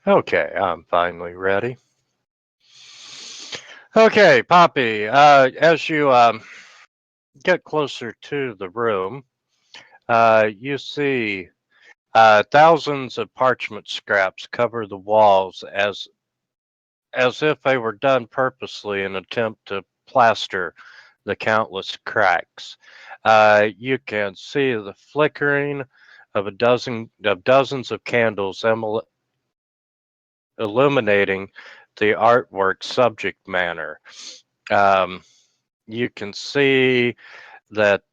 Okay, I'm finally ready. Okay, Poppy, as you get closer to the room, you see thousands of parchment scraps cover the walls as if they were done purposely in an attempt to plaster the countless cracks. You can see the flickering of dozens of candles illuminating the artwork's subject matter. Um, you can see that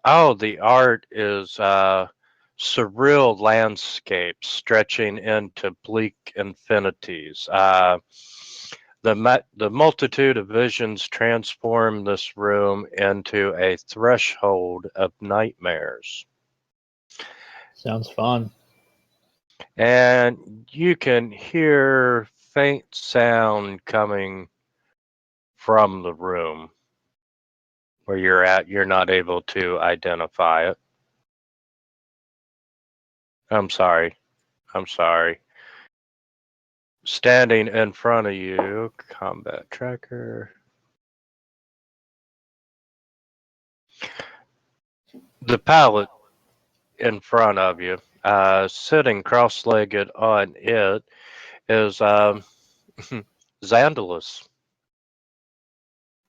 the art is surreal landscapes stretching into bleak infinities. The multitude of visions transform this room into a threshold of nightmares. Sounds fun. And you can hear faint sound coming from the room where you're at. You're not able to identify it. I'm sorry. I'm sorry. Standing in front of you, combat tracker. The pallet in front of you, sitting cross-legged on it, is Xandalus.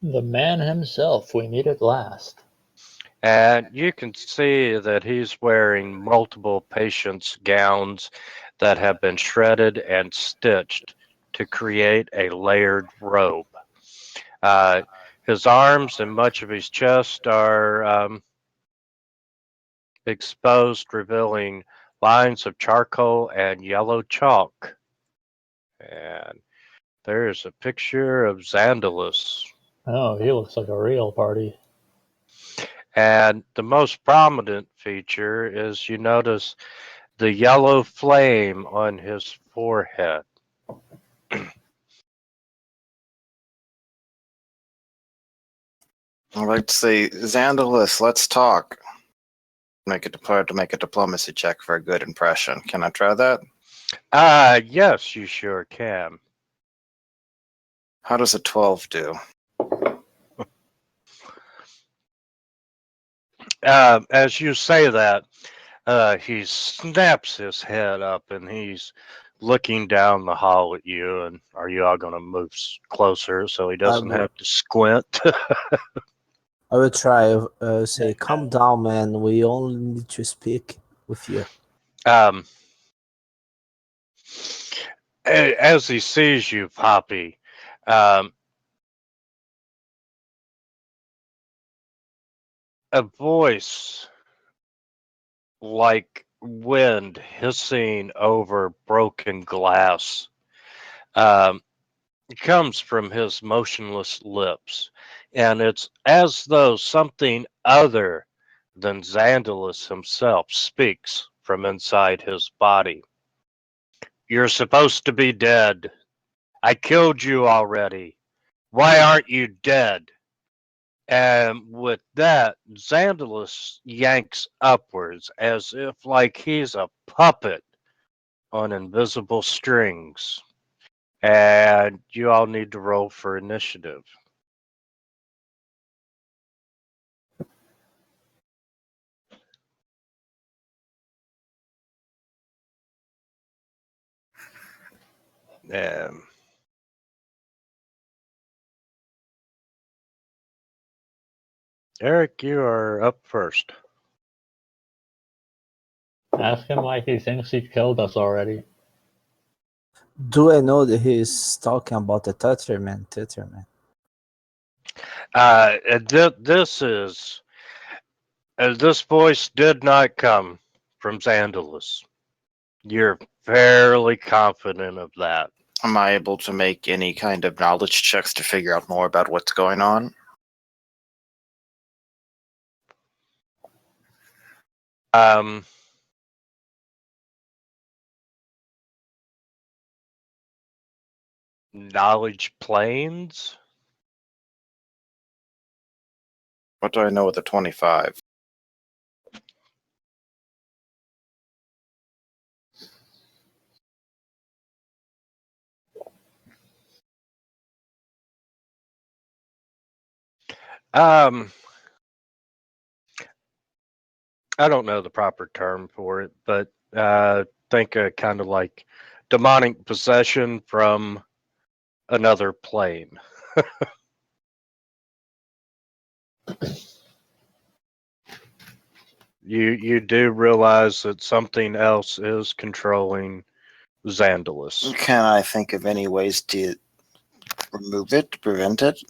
The man himself, we meet at last. And you can see that he's wearing multiple patients' gowns that have been shredded and stitched to create a layered robe. Uh, his arms and much of his chest are exposed, revealing lines of charcoal and yellow chalk. And there's a picture of Xandalus. Oh, he looks like a real party. And the most prominent feature is you notice the yellow flame on his forehead. I'd like to say, Xandalus, let's talk. Make a diplomacy check for a good impression. Can I try that? Yes, you sure can. How does a 12 do? As you say that, he snaps his head up and he's looking down the hall at you. And are you all going to move closer so he doesn't have to squint? I will try say, calm down, man. We only need to speak with you. As he sees you, Poppy, a voice like wind hissing over broken glass um, comes from his motionless lips, and it's as though something other than Xandalus himself speaks from inside his body. You're supposed to be dead. I killed you already. Why aren't you dead? And with that, Xandalus yanks upwards as if like he's a puppet on invisible strings. And you all need to roll for initiative. Um, Eric, you are up first. Ask him why he thinks he killed us already. Do I know that he's talking about the Tetherman? This voice did not come from Xandalus. You're fairly confident of that. Am I able to make any kind of knowledge checks to figure out more about what's going on? Knowledge planes? What do I know with a 25? Um, I don't know the proper term for it, but think kind of like demonic possession from another plane. You do realize that something else is controlling Xandalus. Can I think of any ways to remove it, to prevent it?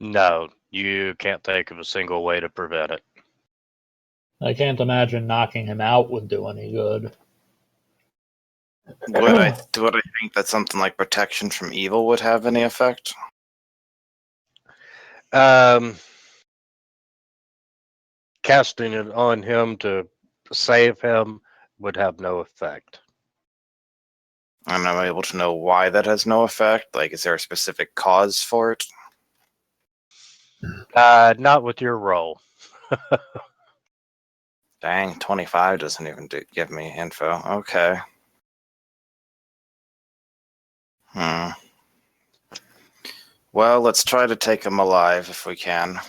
No, you can't think of a single way to prevent it. I can't imagine knocking him out would do any good. Would I think that something like protection from evil would have any effect? Casting it on him to save him would have no effect. And I'm able to know why that has no effect? Like, is there a specific cause for it? Not with your roll. Dang, 25 doesn't even give me info. Okay. Well, let's try to take him alive if we can.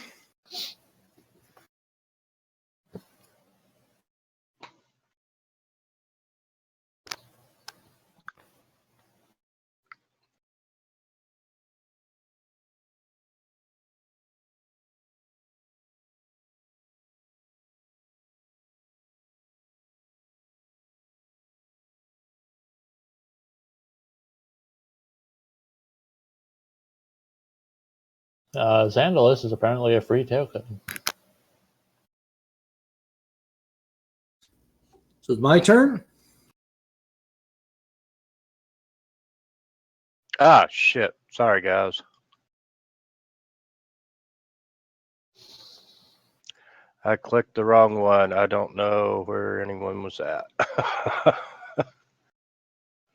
Xandalus is apparently a free token. So it's my turn? Ah, shit. Sorry, guys. I clicked the wrong one. I don't know where anyone was at.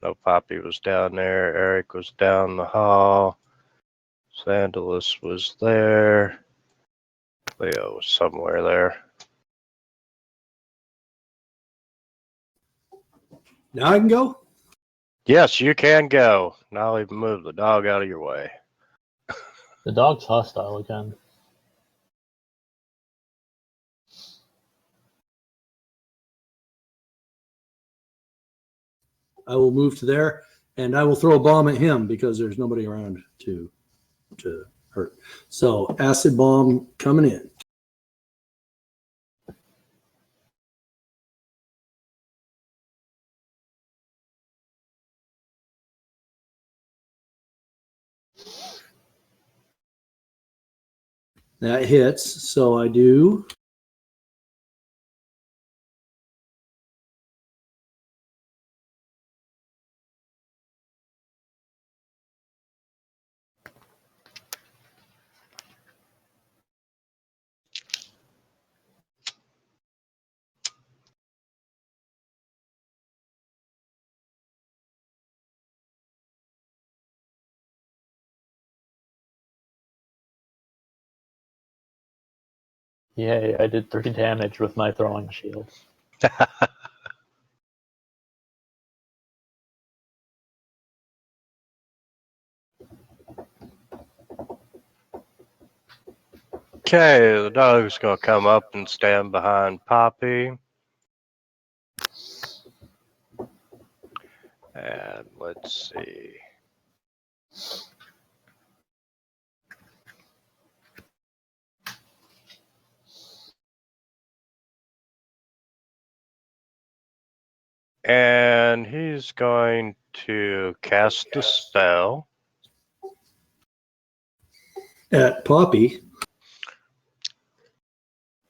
No, Poppy was down there. Eric was down the hall. Sandalus was there. Leo was somewhere there. Now I can go? Yes, you can go. Now I'll even move the dog out of your way. The dog's hostile again. I will move to there, and I will throw a bomb at him because there's nobody around to hurt. So acid bomb coming in. That hits, so I do. Yay, I did 3 damage with my throwing shield. Okay, the dog's gonna come up and stand behind Poppy. And let's see. And he's going to cast a spell. At Poppy.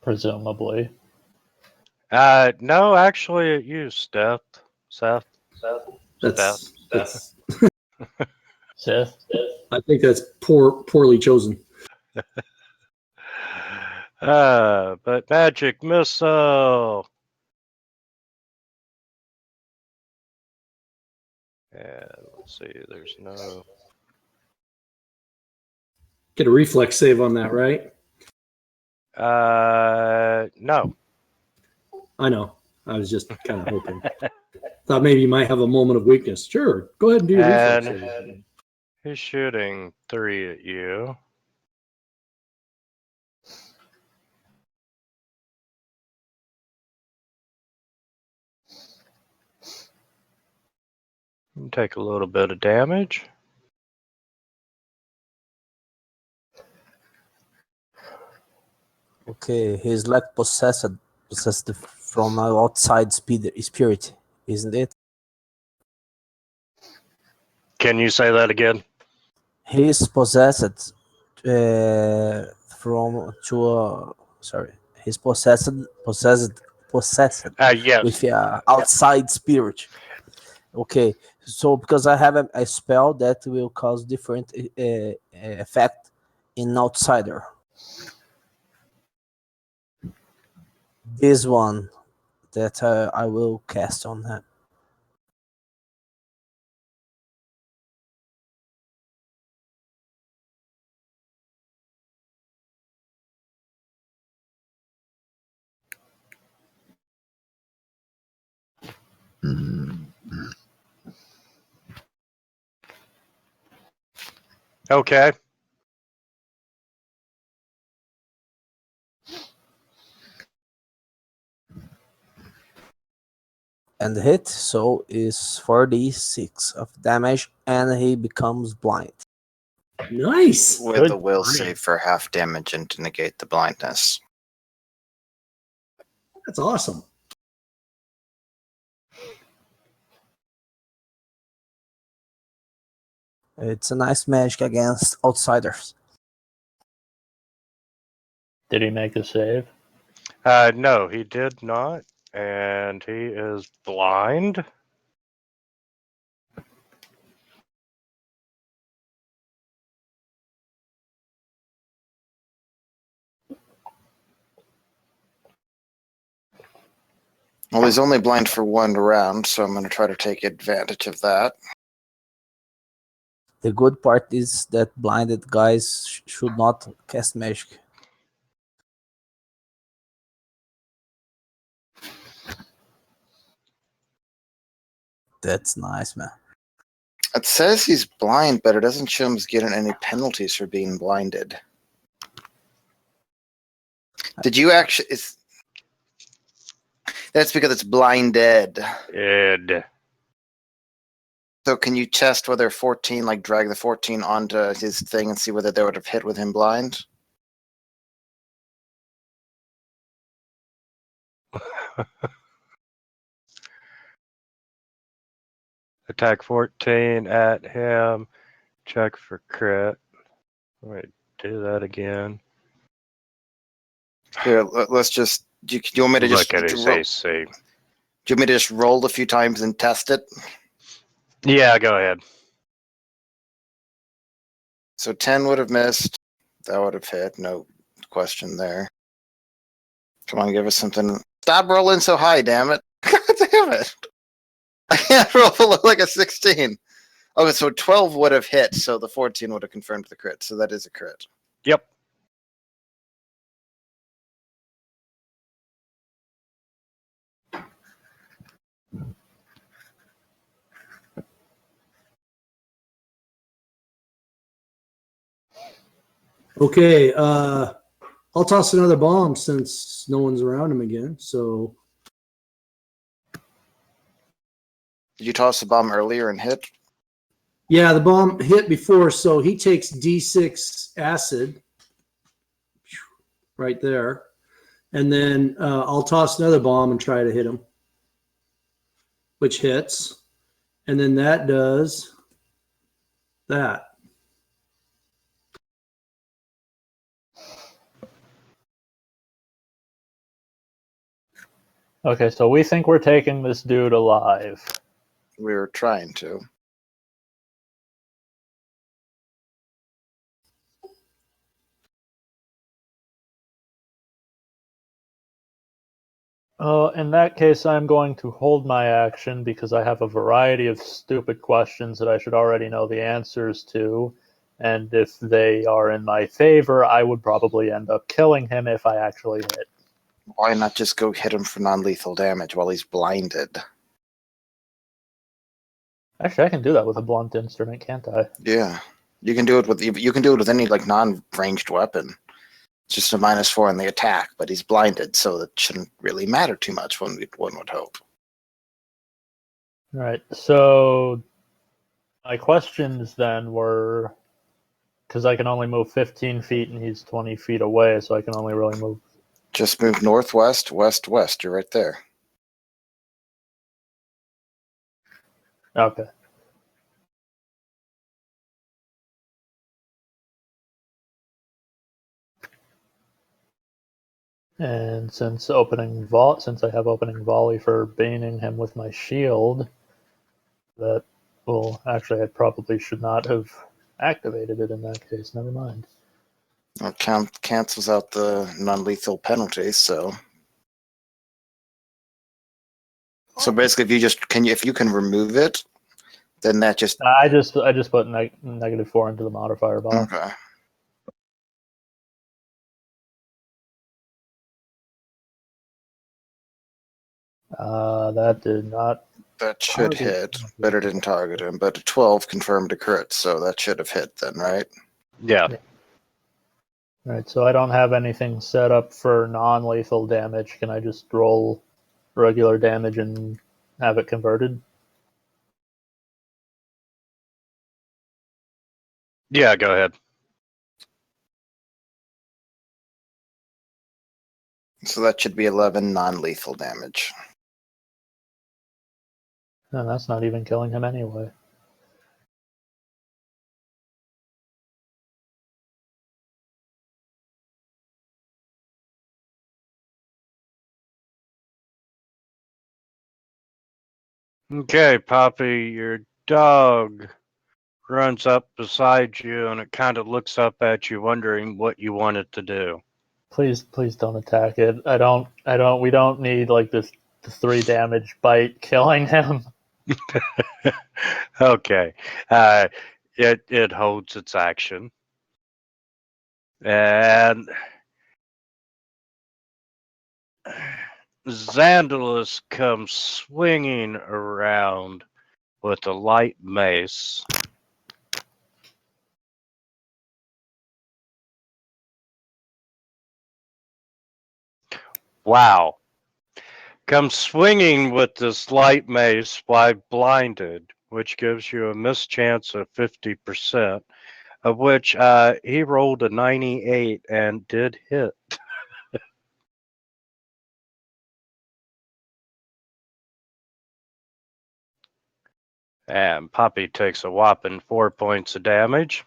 Presumably. No, actually it used Seth. Seth. That's Sith? I think that's poorly chosen. But magic missile. And let's see, there's no. Get a reflex save on that, right? No. I know. I was just kind of hoping. Thought maybe you might have a moment of weakness. Sure, go ahead and do your reflex And save. he's shooting 3 at you. You take a little bit of damage. Okay, he's like possessed from an outside spirit, isn't it? Can you say that again? He is possessed from to a sorry. He's possessed Yes. with a outside spirit. Okay, so because I have a spell that will cause different effect in outsider. This one that I will cast on him. Okay. And the hit, so is 46 of damage, and he becomes blind. Nice. With Good the will grief. save for half damage and to negate the blindness. That's awesome. It's a nice magic against outsiders. Did he make a save? No, he did not. And he is blind. Well, he's only blind for 1 round, so I'm going to try to take advantage of that. The good part is that blinded guys should not cast magic. That's nice, man. It says he's blind, but it doesn't show him he's getting any penalties for being blinded. Did you actually... That's because it's blinded. Ed. So can you test whether 14, like drag the 14 onto his thing and see whether they would have hit with him blind? Attack 14 at him. Check for crit. Wait, do that again. Here, let's just... Do you want me to just... Look at his AC. Do you want me to just roll a few times and test it? Yeah, go ahead. So 10 would have missed. That would have hit. No question there. Come on, give us something. Stop rolling so high, damn it. God damn it. I can't roll below like a 16. Okay, so 12 would have hit, so the 14 would have confirmed the crit. So that is a crit. Yep. Okay, I'll toss another bomb since no one's around him again. So Did you toss the bomb earlier and hit? yeah, the bomb hit before, so he takes D6 acid right there, and then I'll toss another bomb and try to hit him, which hits, and then that does that. Okay, so we think we're taking this dude alive. We were trying to. In that case, I'm going to hold my action because I have a variety of stupid questions that I should already know the answers to. And if they are in my favor, I would probably end up killing him if I actually hit. Why not just go hit him for non-lethal damage while he's blinded? Actually, I can do that with a blunt instrument, can't I? Yeah, you can do it with any like non-ranged weapon. It's just a -4 on the attack, but he's blinded, so it shouldn't really matter too much. One would hope. All right. So my questions then were, because I can only move 15 feet and he's 20 feet away, so I can only really move. Just move northwest, west. You're right there. Okay. And since I have opening volley for baning him with my shield, that actually I probably should not have activated it in that case. Never mind. It cancels out the non-lethal penalty, so basically, if you can remove it, then that just I just put -4 into the modifier box. okay. That did not. That should hit, but it didn't target him. But a 12 confirmed a crit, so that should have hit then, right? Yeah. All right, so I don't have anything set up for non-lethal damage. Can I just roll regular damage and have it converted? Yeah, go ahead. So that should be 11 non-lethal damage. No, that's not even killing him anyway. Okay, Poppy, your dog runs up beside you and it kind of looks up at you, wondering what you want it to do. Please don't attack it. We don't need like the 3 damage bite killing him. Okay. It holds its action. And Xandalus comes swinging around with a light mace. Wow. Comes swinging with this light mace while blinded, which gives you a mischance of 50%, of which he rolled a 98 and did hit. And Poppy takes a whopping 4 points of damage.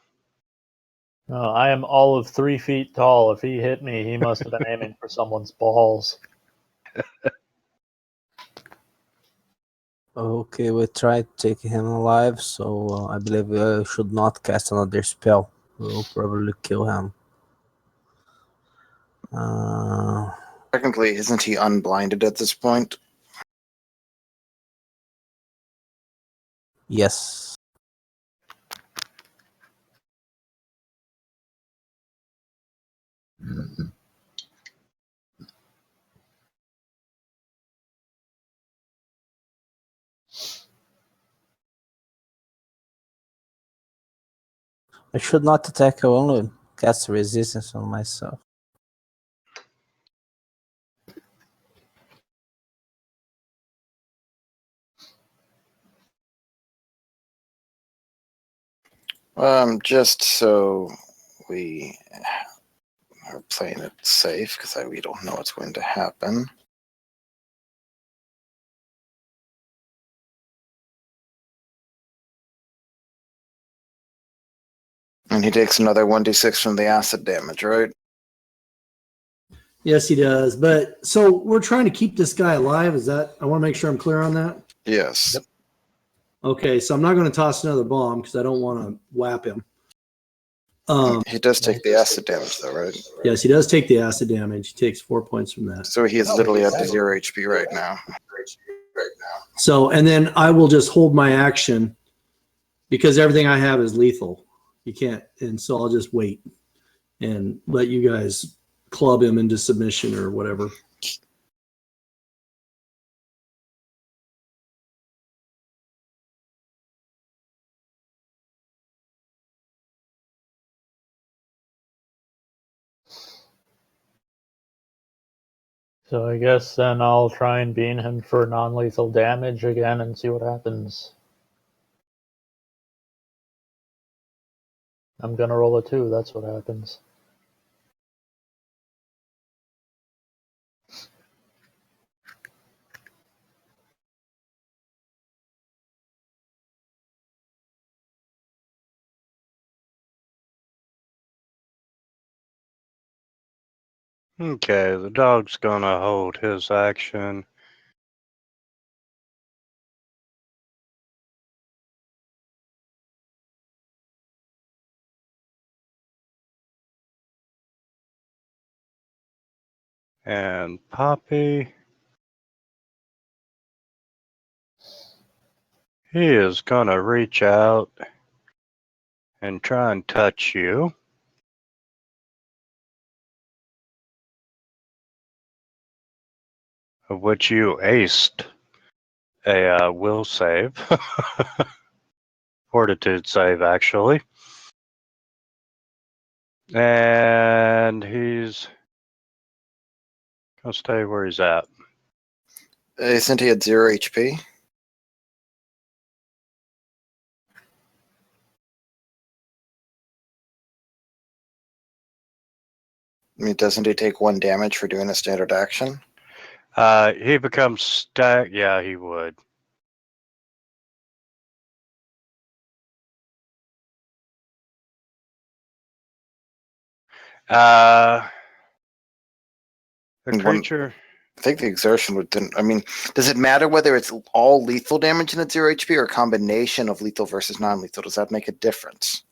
No, I am all of 3 feet tall. If he hit me, he must have been aiming for someone's balls. Okay, we try to take him alive, so I believe we should not cast another spell. We'll probably kill him. Technically, isn't he unblinded at this point? Yes. I should not attack, I only cast resistance on myself. Just so we are playing it safe, because we don't know what's going to happen. And he takes another 1d6 from the acid damage, right? Yes, he does. But so we're trying to keep this guy alive. I want to make sure I'm clear on that. Yes. Yep. Okay, so I'm not going to toss another bomb because I don't want to whap him. He does take the acid damage, though, right? Yes, he does take the acid damage. He takes 4 points from that. So he is literally up to 0 HP right now. So, and then I will just hold my action because everything I have is lethal. You can't, and so I'll just wait and let you guys club him into submission or whatever. So I guess then I'll try and bean him for non-lethal damage again and see what happens. I'm gonna roll a 2, that's what happens. Okay, the dog's gonna hold his action. And Poppy, he is gonna reach out and try and touch you, of which you aced a will save. Fortitude save, actually. And he's gonna stay where he's at. Isn't he at 0 HP? I mean, doesn't he take 1 damage for doing a standard action? He becomes stack. Yeah, he would. The And creature. I think the exertion would. I mean, does it matter whether it's all lethal damage and it's 0 HP or a combination of lethal versus non-lethal? Does that make a difference?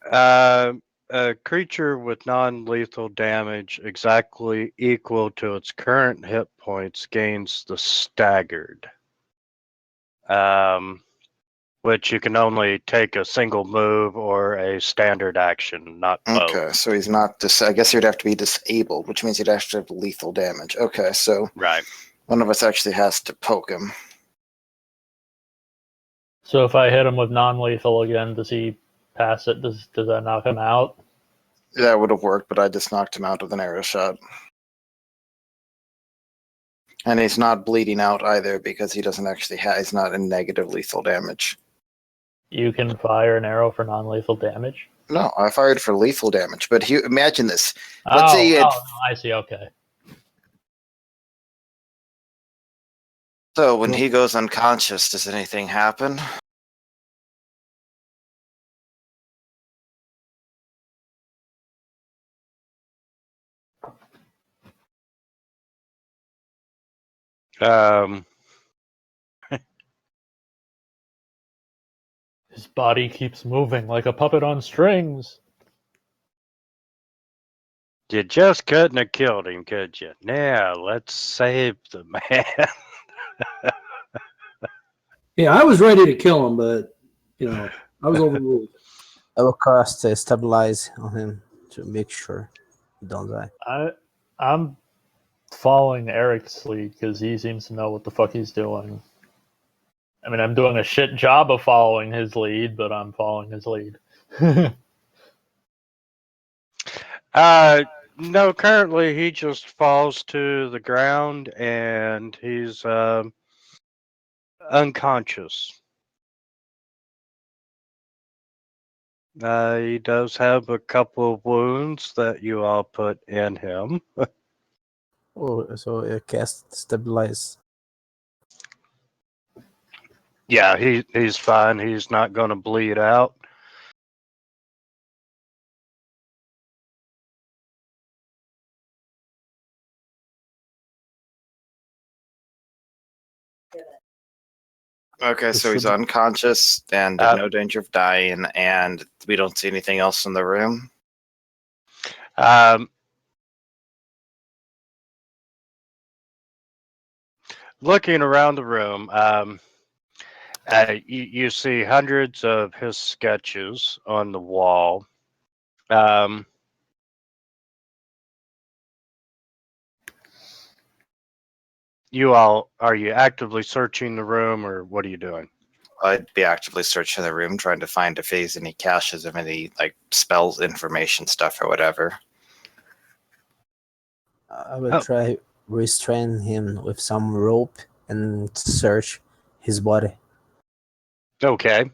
A creature with non-lethal damage exactly equal to its current hit points gains the staggered. Which you can only take a single move or a standard action, not both. Okay, so he's not. I guess he'd have to be disabled, which means he'd have to have lethal damage. Okay, so Right. one of us actually has to poke him. So if I hit him with non-lethal again, does he pass it? Does that knock him out? That would have worked, but I just knocked him out with an arrow shot. And he's not bleeding out either because he doesn't actually have. He's not in negative lethal damage. You can fire an arrow for non-lethal damage? No, I fired for lethal damage. But imagine this. Let's say you had. No, I see. Okay. So when he goes unconscious, does anything happen? His body keeps moving like a puppet on strings. You just couldn't have killed him, could you? Now let's save the man. Yeah, I was ready to kill him, but I was overruled. I will cast stabilize on him to make sure he don't die. I'm following Eric's lead because he seems to know what the fuck he's doing. I mean, I'm doing a shit job of following his lead, but I'm following his lead. No, currently he just falls to the ground and he's unconscious. He does have a couple of wounds that you all put in him. Oh, so cast stabilize. Yeah, he's fine. He's not going to bleed out. Okay, so he's unconscious and in no danger of dying, and we don't see anything else in the room. Looking around the room, you see hundreds of his sketches on the wall. Are you actively searching the room, or what are you doing? I'd be actively searching the room, trying to find if there's any caches of any spells, information stuff, or whatever. I will try restrain him with some rope and search his body. Okay.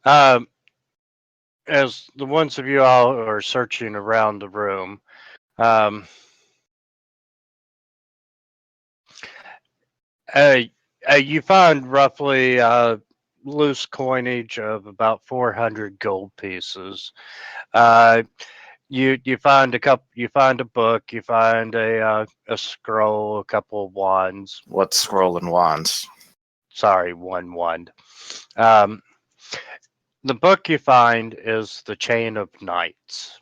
Um, as the ones of you all are searching around the room, um, uh, you find roughly loose coinage of about 400 gold pieces. Uh, you find a couple. You find a book. You find a scroll, a couple of wands. What scroll and wands? Sorry, one wand. Um, the book you find is the Chain of Knights.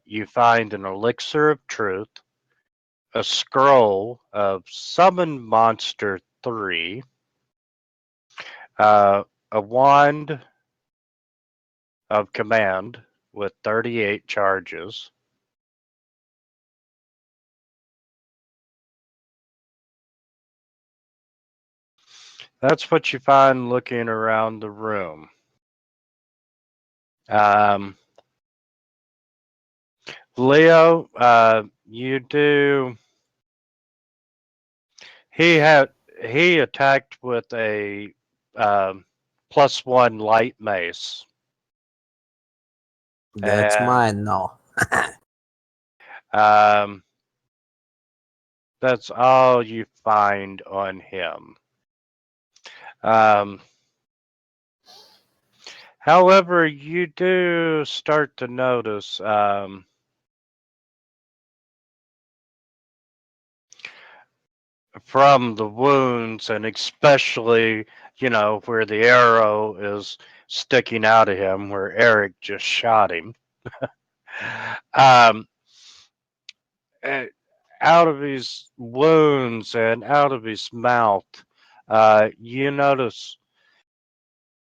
You find an elixir of truth, a scroll of Summon Monster 3, a wand of command with 38 charges. That's what you find looking around the room. Leo, you do. He attacked with a +1 light mace. That's And mine now. um, that's all you find on him. Um, however, you do start to notice from the wounds, and especially, where the arrow is sticking out of him, where Eric just shot him. um, eh, Out of his wounds and out of his mouth, you notice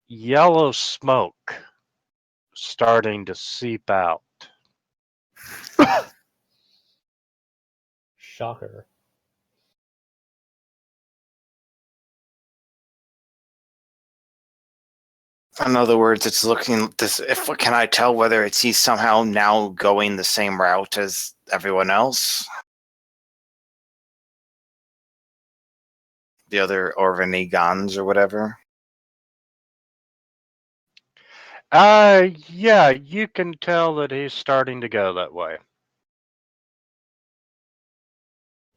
yellow smoke starting to seep out. Shocker. In other words, it's looking. This. If can I tell whether it's he's somehow now going the same route as everyone else? The other Orvanigans or whatever. Yeah, you can tell that he's starting to go that way.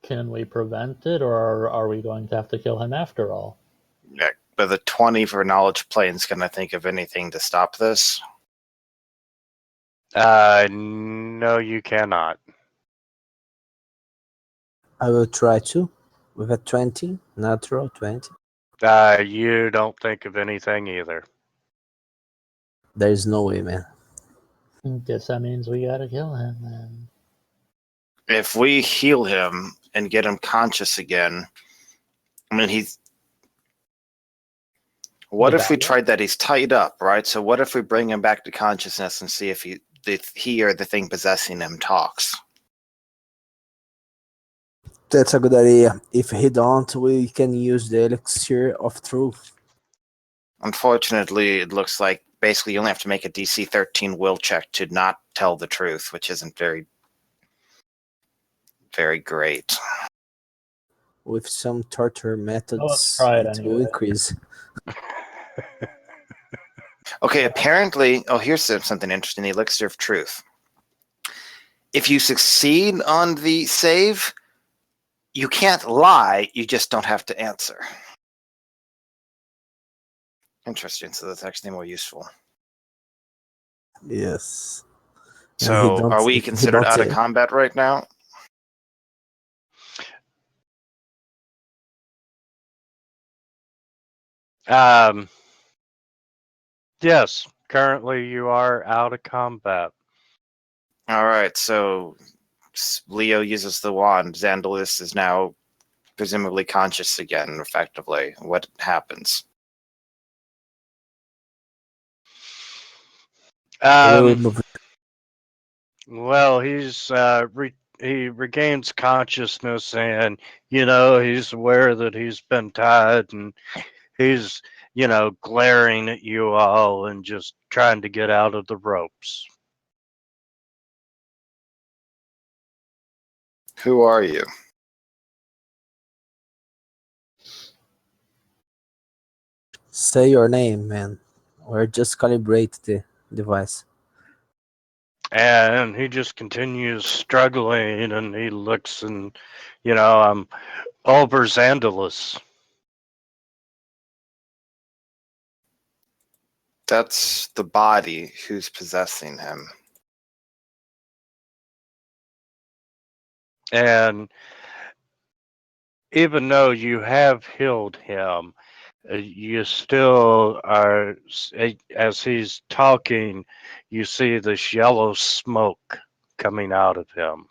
Can we prevent it, or are we going to have to kill him after all? Yeah, but the 20 for knowledge planes. Can I think of anything to stop this? No, you cannot. I will try to with a 20, natural 20. You don't think of anything either. There's no way, man. Guess that means we gotta kill him then. If we heal him and get him conscious again, I mean, he's. What if we tried that? He's tied up, right? So what if we bring him back to consciousness and see if he or the thing possessing him talks? That's a good idea. If he don't, we can use the elixir of truth. Unfortunately, it looks like basically you only have to make a DC 13 will check to not tell the truth, which isn't very, very great. With some torture methods, let's try it will anyway. increase. Okay, apparently, here's something interesting, the elixir of truth. If you succeed on the save, you can't lie, you just don't have to answer. Interesting, so that's actually more useful. Yes. So, are we considered out of combat right now? Yes, currently you are out of combat. All right, so Leo uses the wand. Xandalis is now presumably conscious again, effectively. What happens? Well, he regains consciousness, and he's aware that he's been tied, and he's glaring at you all and just trying to get out of the ropes. Who are you? Say your name, man, or just calibrate the device. And he just continues struggling, and he looks, and I'm overzandalous. That's the body who's possessing him. And even though you have healed him, you still are, as he's talking, you see this yellow smoke coming out of him.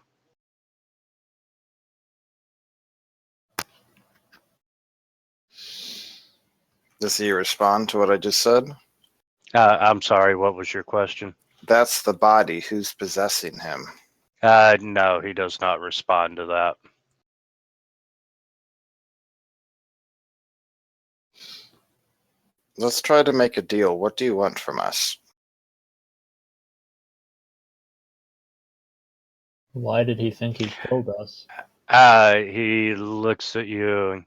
Does he respond to what I just said? I'm sorry, what was your question? That's the body who's possessing him. No, he does not respond to that. Let's try to make a deal. What do you want from us? Why did he think he killed us? He looks at you and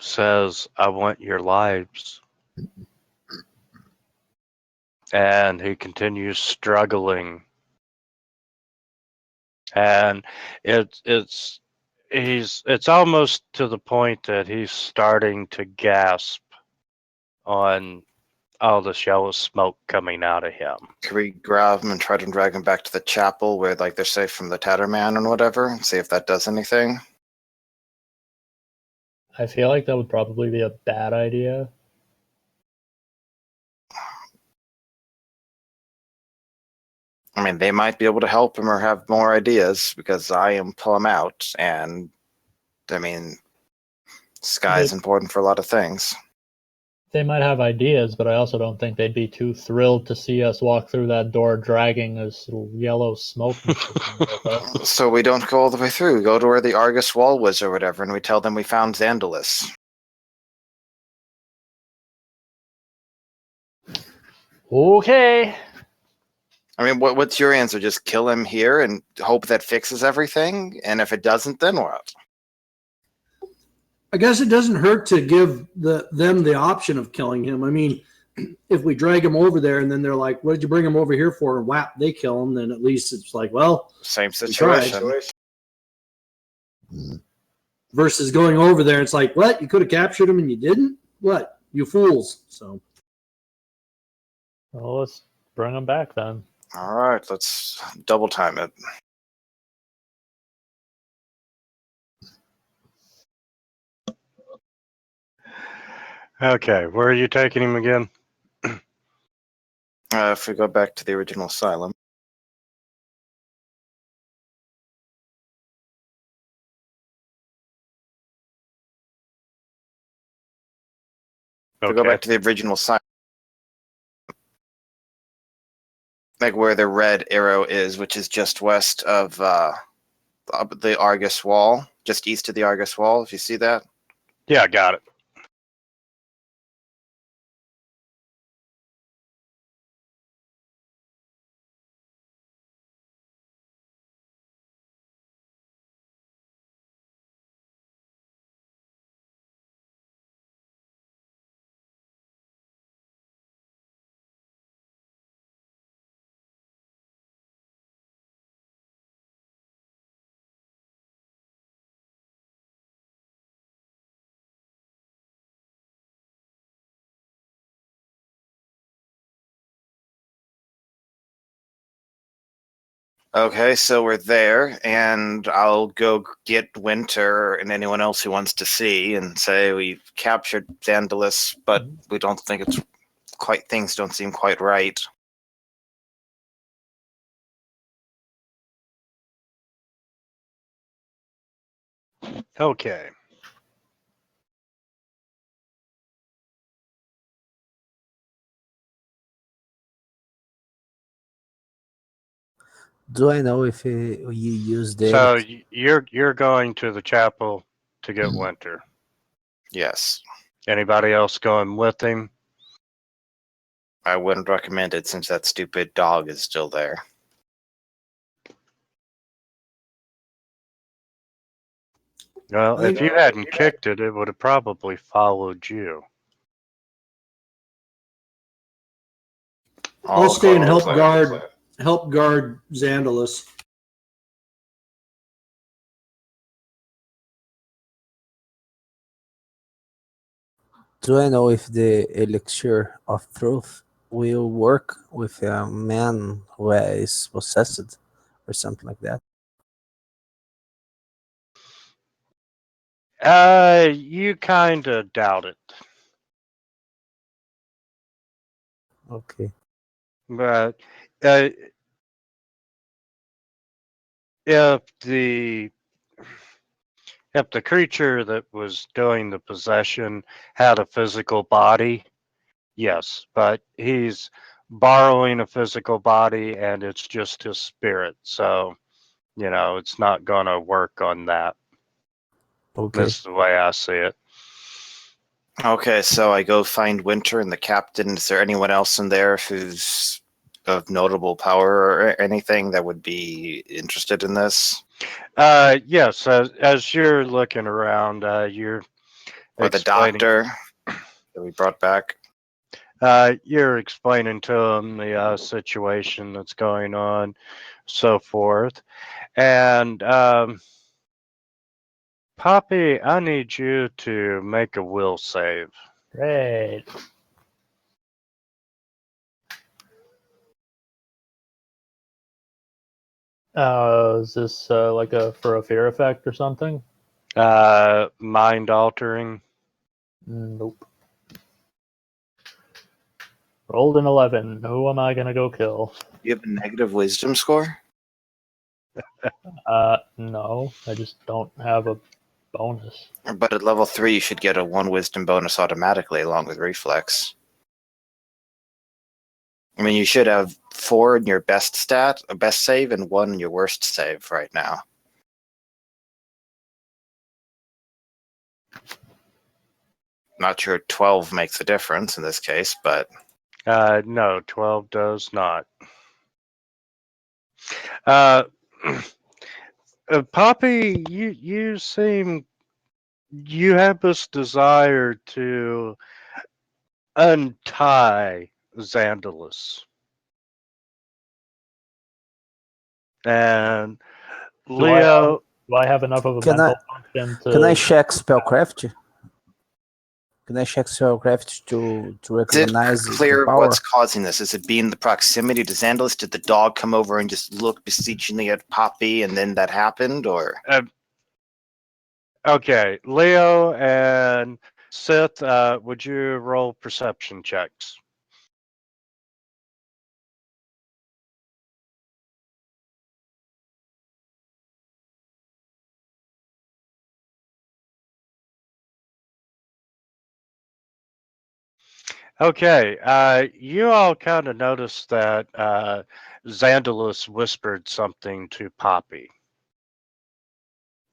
says, I want your lives. And he continues struggling. And it's almost to the point that he's starting to gasp on all this yellow smoke coming out of him. Can we grab him and try to drag him back to the chapel where they're safe from the Tatterman and whatever, and see if that does anything? I feel like that would probably be a bad idea. I mean, they might be able to help him or have more ideas, because I am pull him out, and I mean, sky's important for a lot of things. They might have ideas, but I also don't think they'd be too thrilled to see us walk through that door dragging this little yellow smoke machine with us. So we don't go all the way through. We go to where the Argus wall was or whatever, and we tell them we found Xandalus. Okay. I mean, what's your answer? Just kill him here and hope that fixes everything? And if it doesn't, then what? I guess it doesn't hurt to give them the option of killing him. I mean, if we drag him over there and then they're like, what did you bring him over here for? And whap, they kill him, then at least it's like, well, same situation. Versus going over there, it's like, what? You could have captured him and you didn't? What? You fools. So, Well, let's bring him back then. All right, let's double time it. Okay, where are you taking him again? If we go back to the original asylum. If we go back to the original asylum, like where the red arrow is, which is just west of the Argus wall, just east of the Argus wall, if you see that. Yeah, I got it. Okay, so we're there, and I'll go get Winter and anyone else who wants to see and say we've captured Xandalus, but we don't think it's quite, things don't seem quite right. Okay. Do I know if you use the? So you're going to the chapel to get Winter. Yes. Anybody else going with him? I wouldn't recommend it since that stupid dog is still there. Well, if you hadn't kicked it, it would have probably followed you. I'll stay and help players. guard Xandalus. Do I know if the elixir of truth will work with a man who is possessed or something like that? You kind of doubt it. Okay. But if the creature that was doing the possession had a physical body, yes, but he's borrowing a physical body and it's just his spirit. So, it's not going to work on that. Okay. That's the way I see it. Okay, so I go find Winter and the captain. Is there anyone else in there who's of notable power or anything that would be interested in this? Yes, as you're looking around, you're Or the explaining. doctor that we brought back? You're explaining to him the situation that's going on, so forth. And Poppy, I need you to make a will save. Great. Is this like for a fear effect or something? Mind altering. Nope. Rolled an 11. Who am I gonna go kill? You have a negative wisdom score? No. I just don't have a bonus. But at level 3, you should get a 1 wisdom bonus automatically along with reflex. I mean, you should have 4 in your best stat, a best save, and 1 in your worst save right now. Not sure 12 makes a difference in this case, but No, 12 does not. Poppy, you seem you have this desire to untie Xandalus. And Leo, Do I have enough of a Can mental function to? Can I check spellcraft? Can I check spellcraft to is it recognize clear the power? what's causing this? Is it being the proximity to Xandalus? Did the dog come over and just look beseechingly at Poppy and then that happened? Or okay, Leo and Sith, would you roll perception checks? Okay, you all kind of noticed that Xandalus whispered something to Poppy.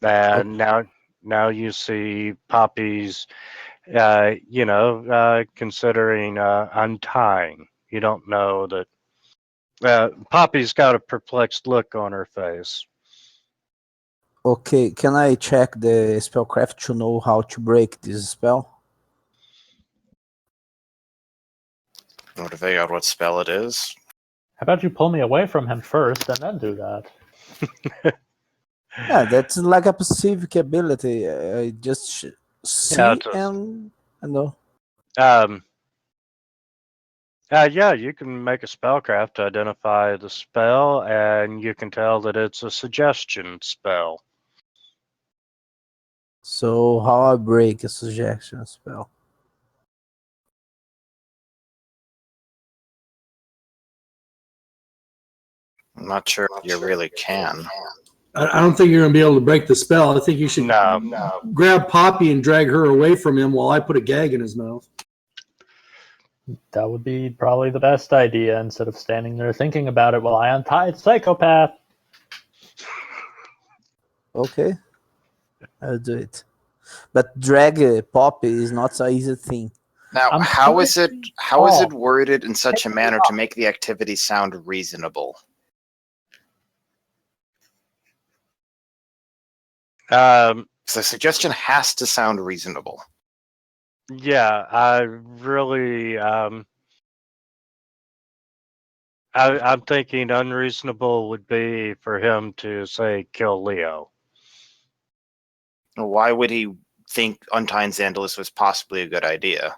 And now you see Poppy's, considering untying. You don't know that Poppy's got a perplexed look on her face. Okay, can I check the spellcraft to know how to break this spell? I want to figure out what spell it is. How about you pull me away from him first and then do that? Yeah, that's like a specific ability. I just see and I know. Yeah, you can make a spellcraft to identify the spell, and you can tell that it's a suggestion spell. So how I break a suggestion spell? I'm not sure if you really can. I don't think you're going to be able to break the spell. I think you should grab Poppy and drag her away from him while I put a gag in his mouth. That would be probably the best idea instead of standing there thinking about it while I untied Psychopath. Okay, I'll do it. But drag Poppy is not so easy thing. Now, I'm how is it Oh. worded in such a manner to make the activity sound reasonable? Um, So the suggestion has to sound reasonable. yeah, I really, I'm thinking unreasonable would be for him to say kill Leo. Why would he think untying Xandalus was possibly a good idea?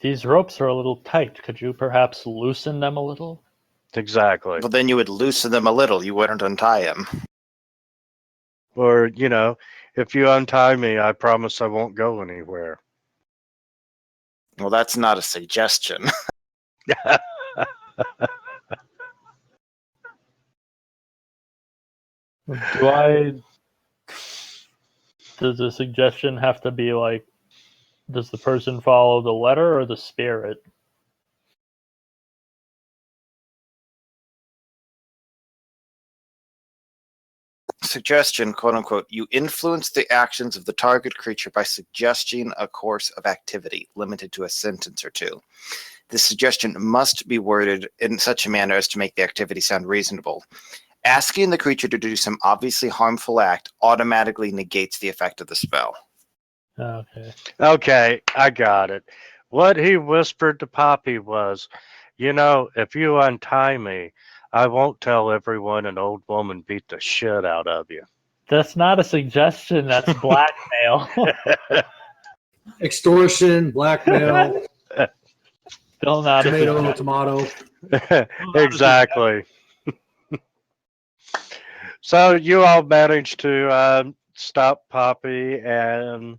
These ropes are a little tight. Could you perhaps loosen them a little? Exactly. Well, then you would loosen them a little. You wouldn't untie him. Or, if you untie me, I promise I won't go anywhere. Well, that's not a suggestion. Does the suggestion have to be like, does the person follow the letter or the spirit? Suggestion, quote unquote, you influence the actions of the target creature by suggesting a course of activity limited to a sentence or two. This suggestion must be worded in such a manner as to make the activity sound reasonable. Asking the creature to do some obviously harmful act automatically negates the effect of the spell. Okay. Okay, I got it. What he whispered to Poppy was, if you untie me, I won't tell everyone an old woman beat the shit out of you. That's not a suggestion, that's blackmail. Extortion, blackmail, Still not a tomato, suggestion. tomato. Exactly. So you all managed to stop Poppy and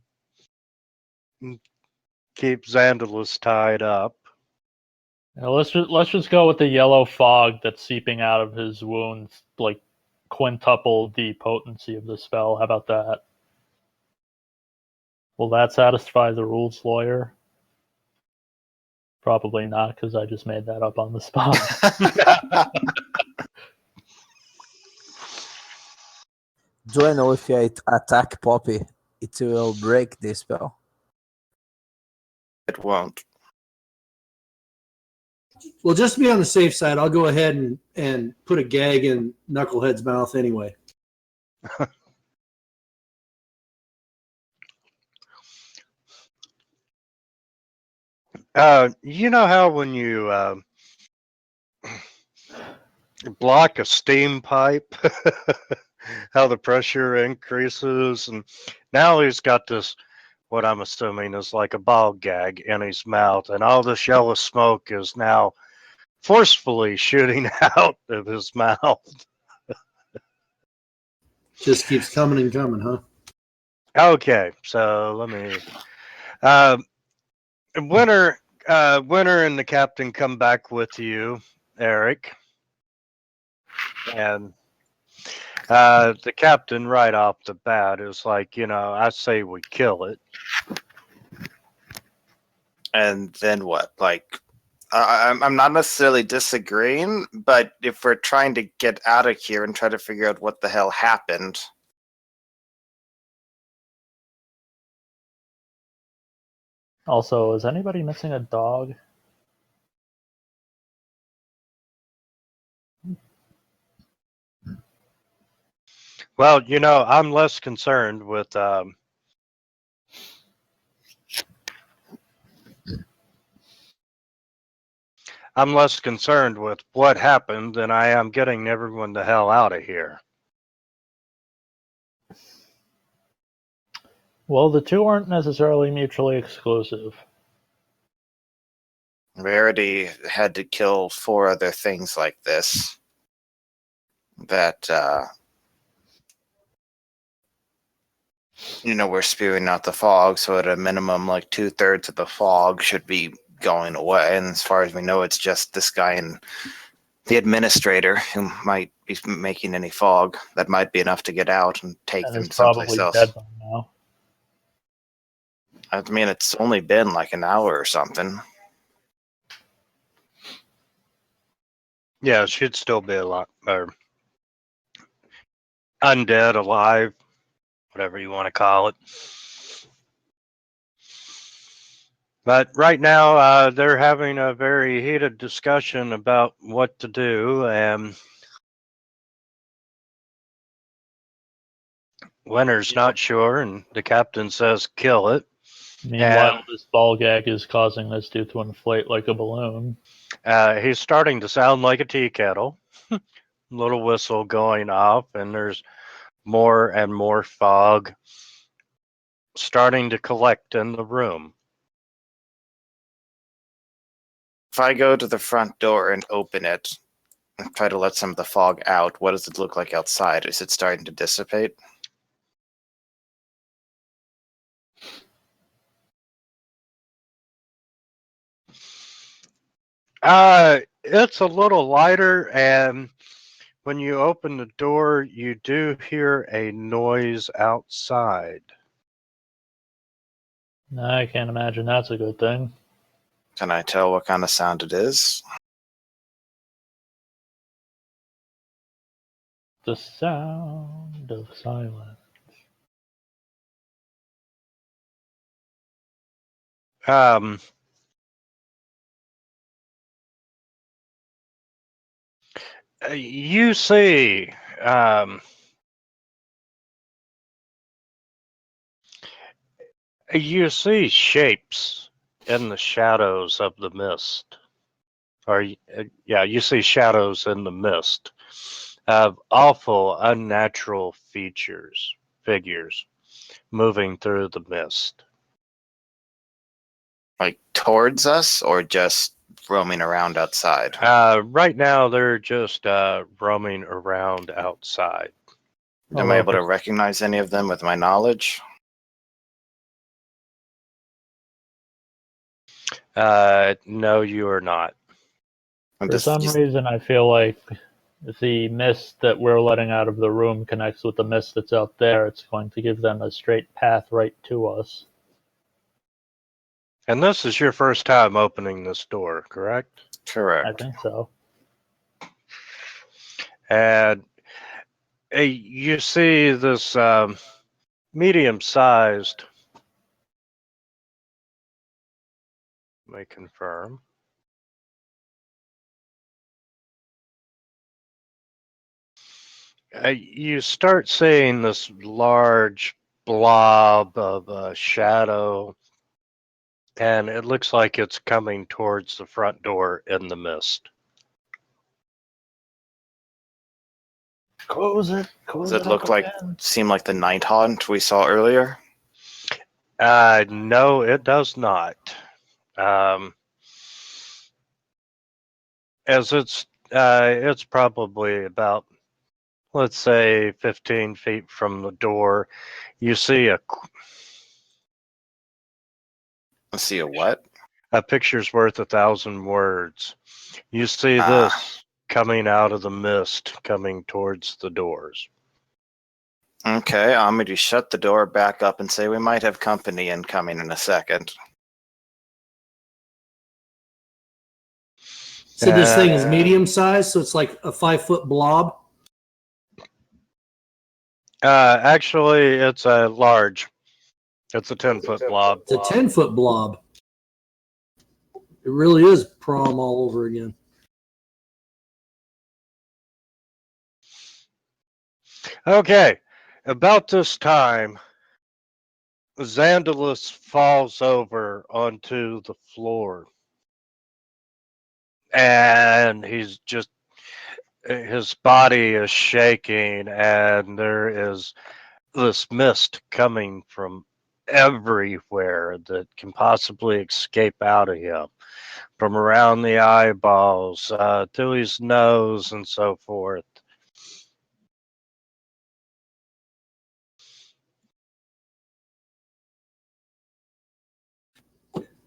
keep Xandalus tied up. Now let's just go with the yellow fog that's seeping out of his wounds, like quintuple the potency of the spell. How about that? Will that satisfy the rules lawyer? Probably not, because I just made that up on the spot. Do I know if I attack Poppy, it will break the spell? It won't. Well, just to be on the safe side, I'll go ahead and put a gag in Knucklehead's mouth anyway. You know how when you block a steam pipe, how the pressure increases, and now he's got this, what I'm assuming is like a ball gag in his mouth, and all this yellow smoke is now forcefully shooting out of his mouth. Just keeps coming and coming, huh? Okay, so let me. Winter and the captain come back with you, Eric, and the captain right off the bat is like, I say we kill it. And then what? Like, I'm not necessarily disagreeing, but if we're trying to get out of here and try to figure out what the hell happened, Also, is anybody missing a dog? Well, I'm less concerned with what happened than I am getting everyone the hell out of here. Well, the two aren't necessarily mutually exclusive. Verity had to kill 4 other things like this that, we're spewing out the fog, so at a minimum, like 2/3 of the fog should be going away. And as far as we know, it's just this guy and the administrator who might be making any fog. That might be enough to get out and take And them is someplace probably else. dead by now. I mean, it's only been like an hour or something. Yeah, it should still be alive, or undead, alive, whatever you want to call it. But right now, they're having a very heated discussion about what to do, and Winter's not sure, and the captain says kill it. Meanwhile, this ball gag is causing this dude to inflate like a balloon. He's starting to sound like a tea kettle. Little whistle going off, and there's more and more fog starting to collect in the room. If I go to the front door and open it and try to let some of the fog out, what does it look like outside? Is it starting to dissipate? It's a little lighter, and when you open the door, you do hear a noise outside. I can't imagine that's a good thing. Can I tell what kind of sound it is? The sound of silence. Um, you see, you see shapes in the shadows of the mist. Yeah, you see shadows in the mist of awful, unnatural figures moving through the mist. Like towards us or just roaming around outside? Right now, they're just roaming around outside. Am I able to recognize any of them with my knowledge? No, you are not. For some reason, I feel like the mist that we're letting out of the room connects with the mist that's out there. It's going to give them a straight path right to us. And this is your first time opening this door, correct? Correct. I think so. And you see this medium-sized, let me confirm. You start seeing this large blob of shadow, and it looks like it's coming towards the front door in the mist. Close it. Does it look like, seem like the night haunt we saw earlier? No, it does not. As it's probably about, let's say, 15 feet from the door. You see Let's see a what? a picture's worth 1,000 words. You see this coming out of the mist, coming towards the doors. Okay, I'm going to shut the door back up and say we might have company incoming in a second. So this thing is medium sized, so it's like a 5-foot blob. Actually, it's a large. It's a 10-foot blob. It's a 10-foot blob. It really is prom all over again. Okay, about this time, Xandalus falls over onto the floor. And he's just, his body is shaking, and there is this mist coming from everywhere that can possibly escape out of him, from around the eyeballs to his nose and so forth.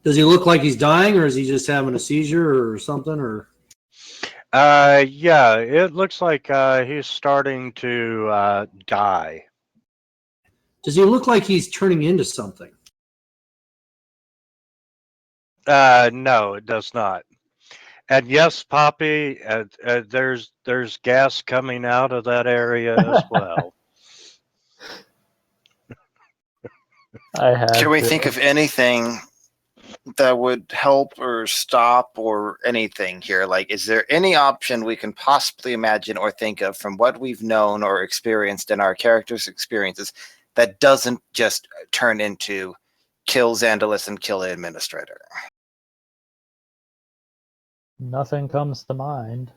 Does he look like he's dying, or is he just having a seizure or something? Or yeah, it looks like he's starting to die. does he look like he's turning into something? No, it does not. And yes, Poppy, there's gas coming out of that area as well. I had Can we to. think of anything that would help or stop or anything here? Like, is there any option we can possibly imagine or think of from what we've known or experienced in our characters' experiences that doesn't just turn into kill Xandalus and kill the administrator? Nothing comes to mind.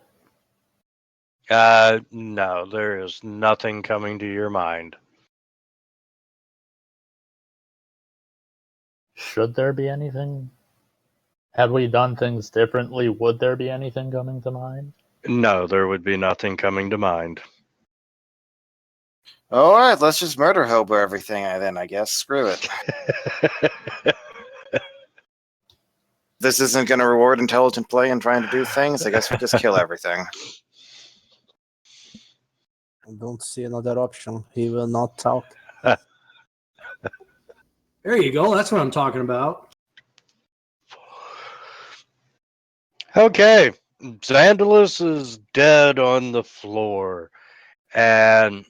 No, there is nothing coming to your mind. Should there be anything? Had we done things differently, would there be anything coming to mind? No, there would be nothing coming to mind. All right, let's just murder Hobo everything then, I guess. Screw it. This isn't going to reward intelligent play and trying to do things. I guess we just kill everything. I don't see another option. He will not talk. There you go. That's what I'm talking about. Okay, Xandalus is dead on the floor, and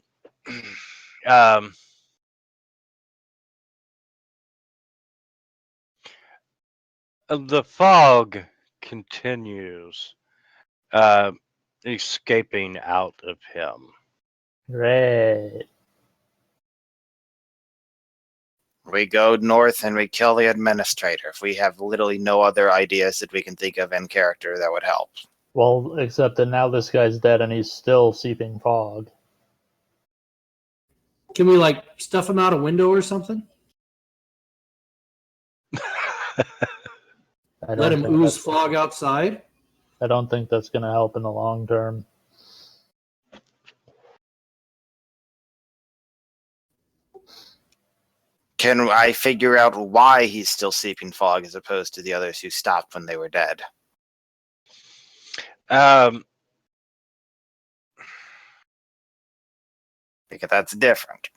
the fog continues escaping out of him. Great. We go north and we kill the administrator. If we have literally no other ideas that we can think of in character, that would help. Well, except that now this guy's dead and he's still seeping fog. Can we like stuff him out a window or something? Let him ooze fog outside? I don't think that's going to help in the long term. Can I figure out why he's still seeping fog as opposed to the others who stopped when they were dead? Because that's different.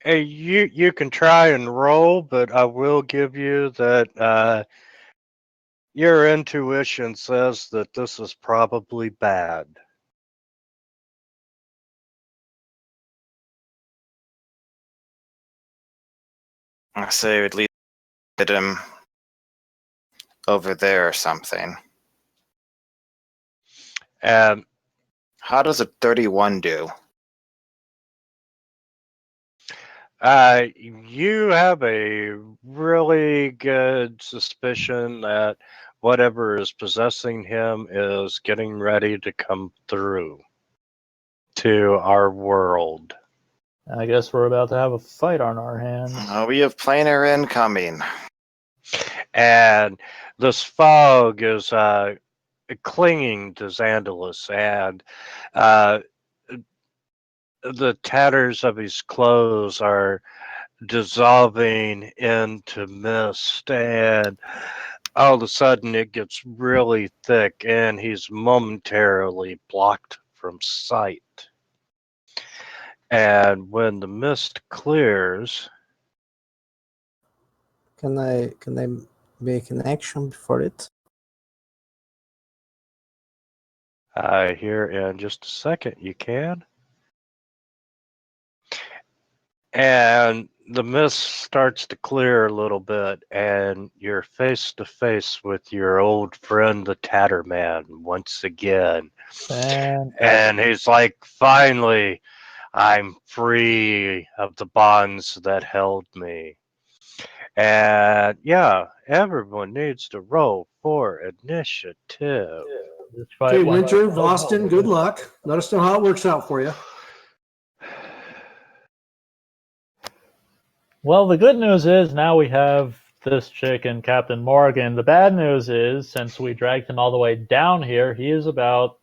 Hey, you can try and roll, but I will give you that your intuition says that this is probably bad. I say at least get him over there or something. And How does a 31 do? you have a really good suspicion that whatever is possessing him is getting ready to come through to our world. I guess we're about to have a fight on our hands. We have planar incoming. And this fog is clinging to Xandalus, and the tatters of his clothes are dissolving into mist, and all of a sudden it gets really thick, and he's momentarily blocked from sight. And when the mist clears, Can I make an action before it? here in just a second you can. And the mist starts to clear a little bit, and you're face to face with your old friend, the Tatterman, once again. And he's like, finally, I'm free of the bonds that held me. And yeah, everyone needs to roll for initiative. Okay, Winter, Boston, good luck. Let us know how it works out for you. Well, the good news is now we have this chick and Captain Morgan. The bad news is, since we dragged him all the way down here, he is about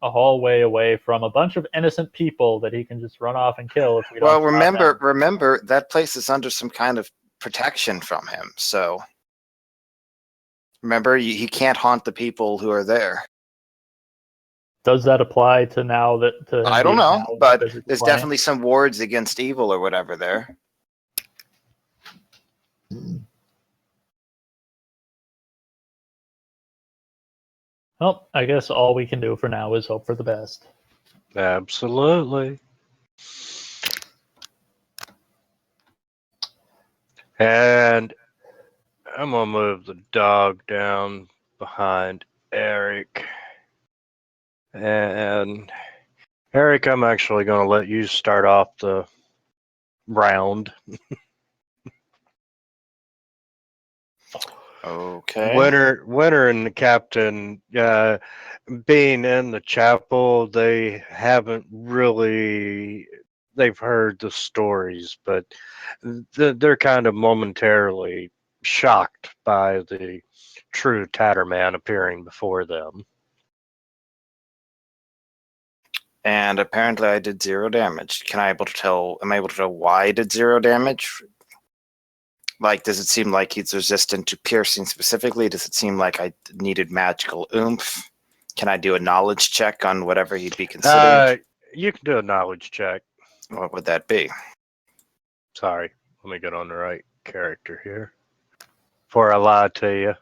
a hallway away from a bunch of innocent people that he can just run off and kill if we don't. Well, stop him. remember that place is under some kind of protection from him. So remember, he can't haunt the people who are there. Does that apply to now that? To him I don't being know, now but physically there's playing? definitely some wards against evil or whatever there. Well, I guess all we can do for now is hope for the best. Absolutely. And I'm gonna move the dog down behind Eric. And Eric, I'm actually gonna let you start off the round. Okay. Winter and the captain, being in the chapel, they haven't really. They've heard the stories, but they're kind of momentarily shocked by the true Tatterman appearing before them. And apparently I did 0 damage. Am I able to tell why I did 0 damage? Like, does it seem like he's resistant to piercing specifically? Does it seem like I needed magical oomph? Can I do a knowledge check on whatever he'd be considered? You can do a knowledge check. What would that be? Sorry, let me get on the right character here. Before I lie to you.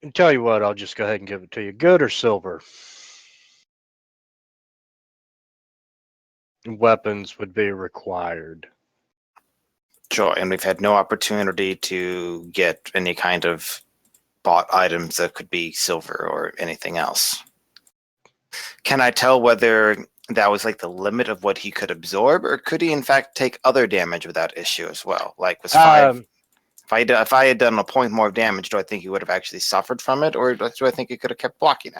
You tell you what, I'll just go ahead and give it to you. Good or silver? Weapons would be required. Sure, and we've had no opportunity to get any kind of bought items that could be silver or anything else. Can I tell whether that was like the limit of what he could absorb, or could he in fact take other damage without issue as well? Like, was 5... If I had done a point more of damage, do I think he would have actually suffered from it, or do I think he could have kept blocking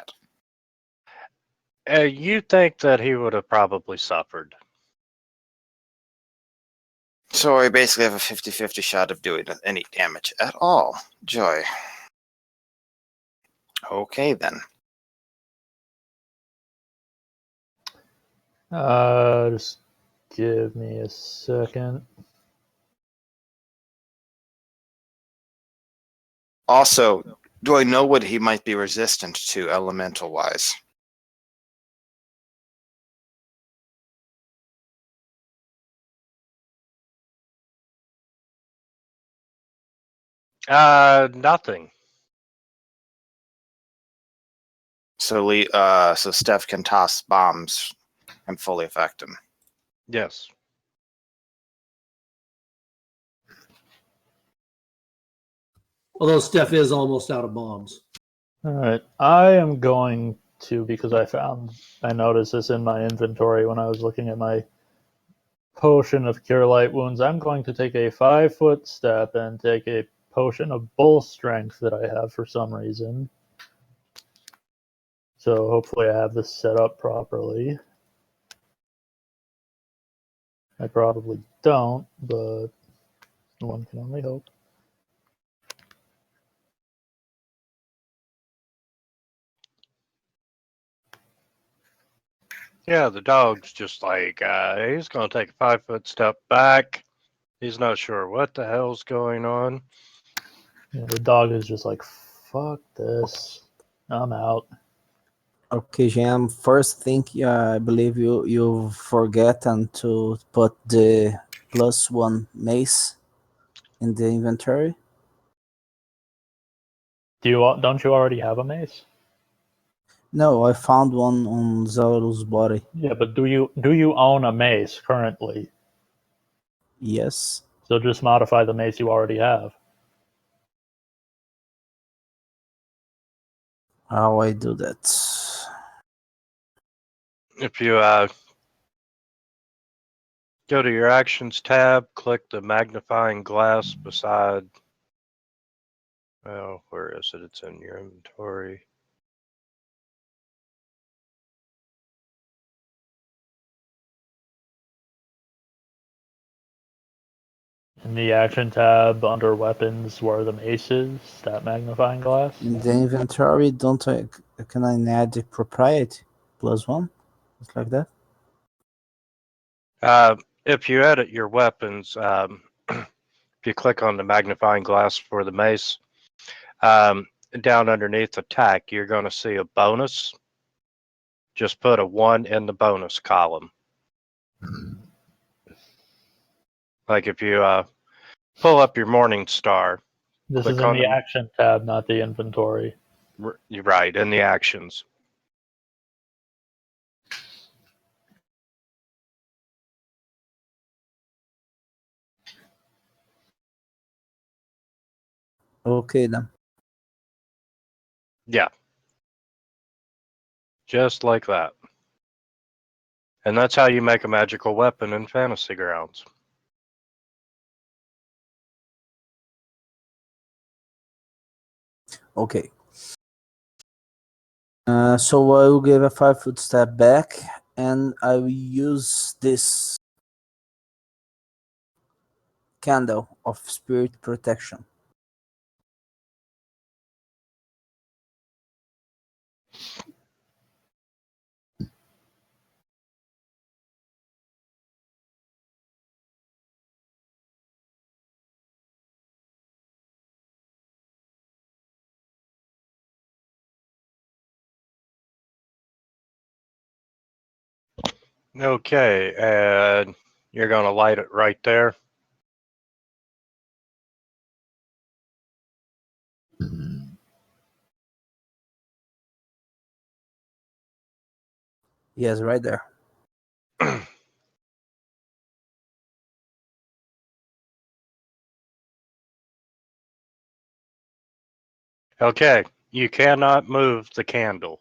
it? You think that he would have probably suffered. So I basically have a 50-50 shot of doing any damage at all. Joy. Okay, then. Just give me a second. Also, do I know what he might be resistant to elemental-wise? Nothing. So Steph can toss bombs and fully affect him. Yes. Although Steph is almost out of bombs. All right, I am going to, because I noticed this in my inventory when I was looking at my potion of cure light wounds. I'm going to take a 5-foot step and take a potion of bull strength that I have for some reason. So hopefully I have this set up properly. I probably don't, but one can only hope. Yeah, the dog's just like, he's going to take a 5-foot step back. He's not sure what the hell's going on. Yeah, the dog is just like, fuck this. I'm out. Okay, GM. First thing, I believe you forgotten to put the +1 mace in the inventory. Don't you already have a mace? No, I found one on Zoro's body. Yeah, but do you own a mace currently? Yes. So just modify the mace you already have. How I do that? If you go to your actions tab, click the magnifying glass beside. Oh, where is it? It's in your inventory. In the action tab under weapons where the mace is, that magnifying glass. In the inventory, can I add the propriety +1? Just like that? If you edit your weapons, if you click on the magnifying glass for the mace, down underneath attack, you're going to see a bonus. Just put a 1 in the bonus column. Like if you pull up your Morning Star, This click is in on the action tab, not the inventory. you're right, in the actions. Okay then. Yeah. Just like that. And that's how you make a magical weapon in Fantasy Grounds. Okay. So I will give a 5-foot step back, and I will use this candle of spirit protection. Okay, and you're going to light it right there. Yes, right there. Okay, you cannot move the candle.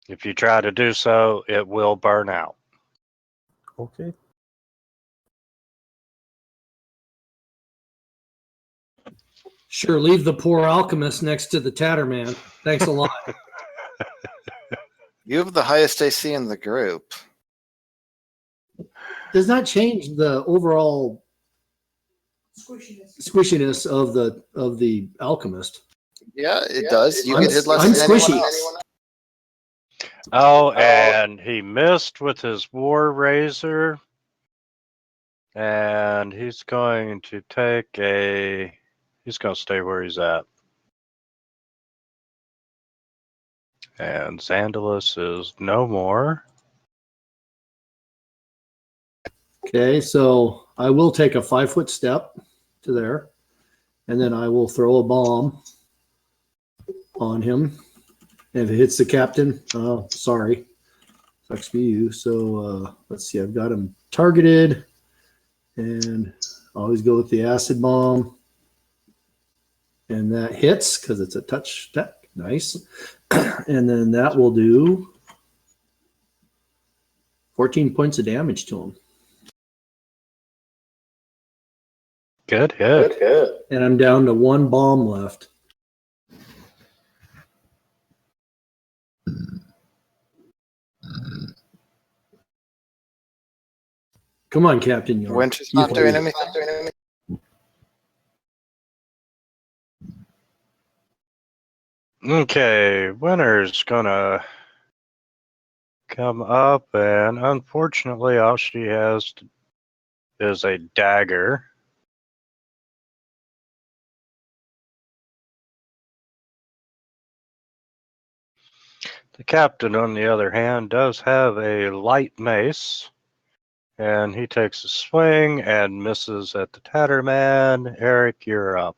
If you try to do so, it will burn out. Okay. Sure, leave the poor alchemist next to the Tatterman. Thanks a lot. You have the highest AC in the group. Does not change the overall squishiness of the alchemist. Yeah, it does. You I'm- get hit less I'm than anyone squishy. else. Oh, and he missed with his War Razor. And he's going to take a... He's going to stay where he's at. And Xandalus is no more. Okay, so I will take a 5-foot step to there, and then I will throw a bomb on him. And if it hits the captain, sorry, sucks for you. So let's see, I've got him targeted, and I always go with the acid bomb, and that hits because it's a touch attack. Nice, and then that will do 14 points of damage to him. Good hit. And I'm down to 1 bomb left. Come on, Captain York. Winter's You not can doing do it. anything. Okay, Winter's gonna come up, and unfortunately, all she has is a dagger. The captain, on the other hand, does have a light mace, and he takes a swing and misses at the Tatterman. Eric, you're up.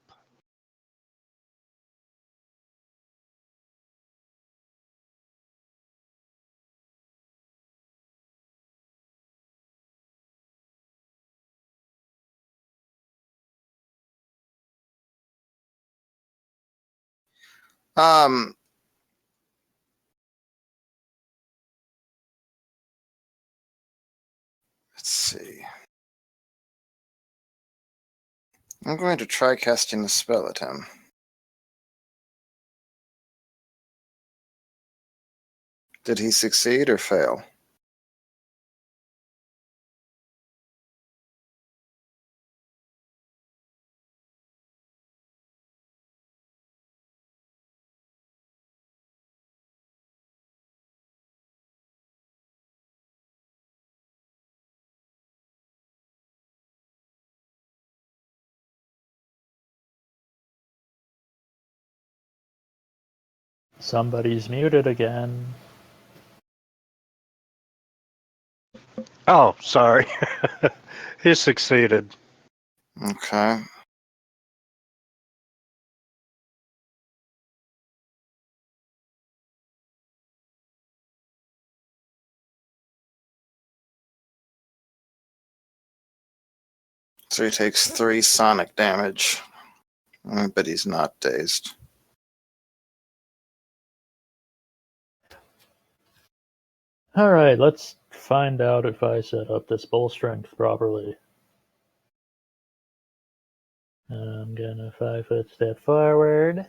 Um, let's see. I'm going to try casting a spell at him. Did he succeed or fail? Somebody's muted again. Oh, sorry. He succeeded. Okay. So he takes 3 sonic damage. But he's not dazed. All right, let's find out if I set up this bull strength properly. I'm gonna 5-foot step forward.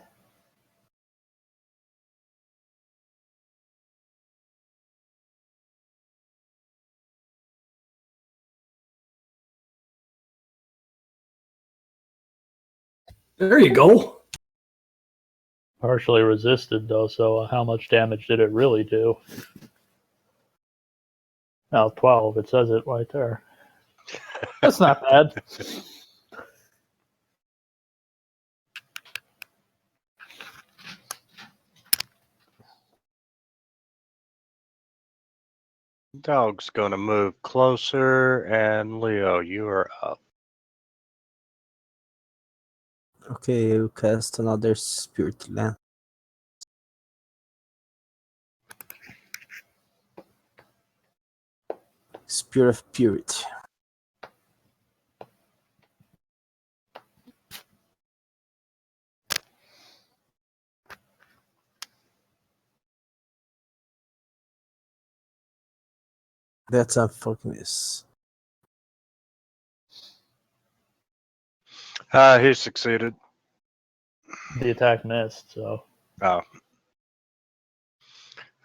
There you go. Partially resisted though, so how much damage did it really do? Oh, 12. It says it right there. That's not bad. Dog's gonna move closer, and Leo, you are up. Okay, you cast another spirit land. Spirit of Purity. That's a fucking miss. He succeeded. The attack missed, so. Oh.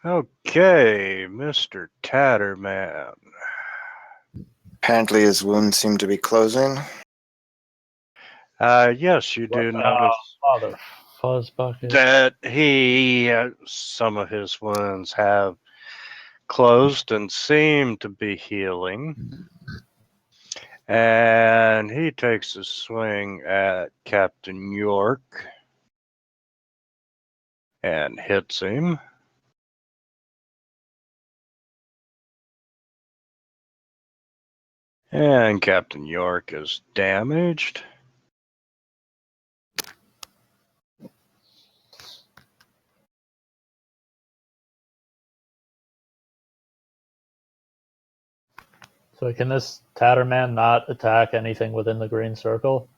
Okay, Mr. Tatterman. Apparently his wounds seem to be closing. Yes, you do notice Father. Fuzz bucket. that some of his wounds have closed and seem to be healing. And he takes a swing at Captain York and hits him. And Captain York is damaged. So can this Tatterman not attack anything within the green circle?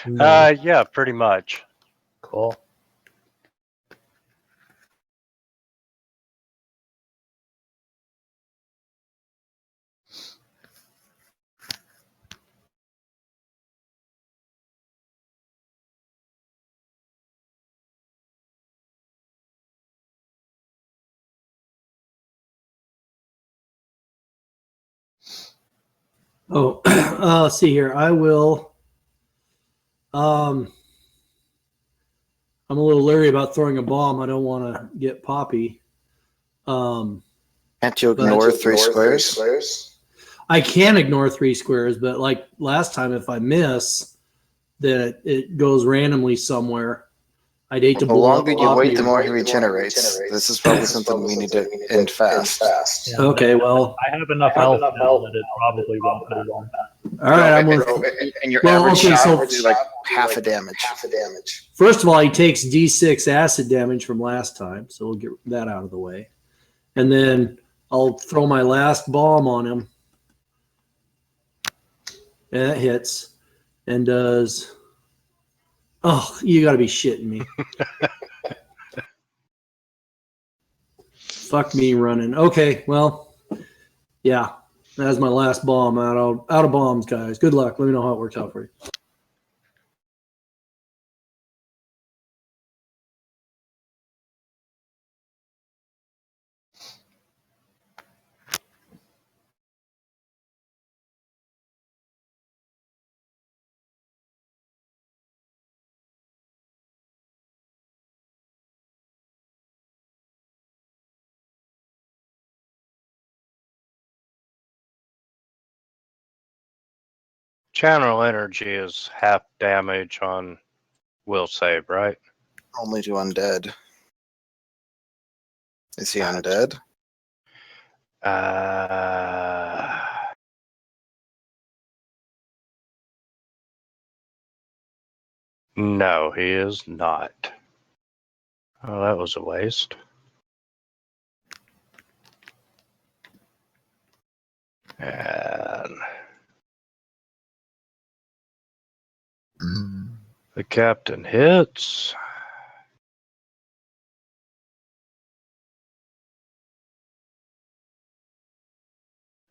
No. Yeah, pretty much. Cool. Oh, let's see here. I will. I'm a little leery about throwing a bomb. I don't want to get Poppy. Can't you ignore 3 squares? I can ignore 3 squares, but like last time, if I miss, then it goes randomly somewhere. I'd hate to The blow up longer you Poppy. wait, the more he regenerates. This is probably something we need to end fast. Yeah, Okay, well, I have enough health now that it probably won't matter. all right. I'm gonna. And your Well, average okay, shot so- would do like half a damage. First of all, he takes D6 acid damage from last time, so we'll get that out of the way. And then I'll throw my last bomb on him. And that hits and does. Oh, you got to be shitting me. Fuck me running. Okay, well, yeah, that's my last bomb. Out of bombs, guys. Good luck. Let me know how it works out for you. Channel energy is half damage on will save, right? Only to undead. Is he undead? No, he is not. Oh, that was a waste. And the captain hits.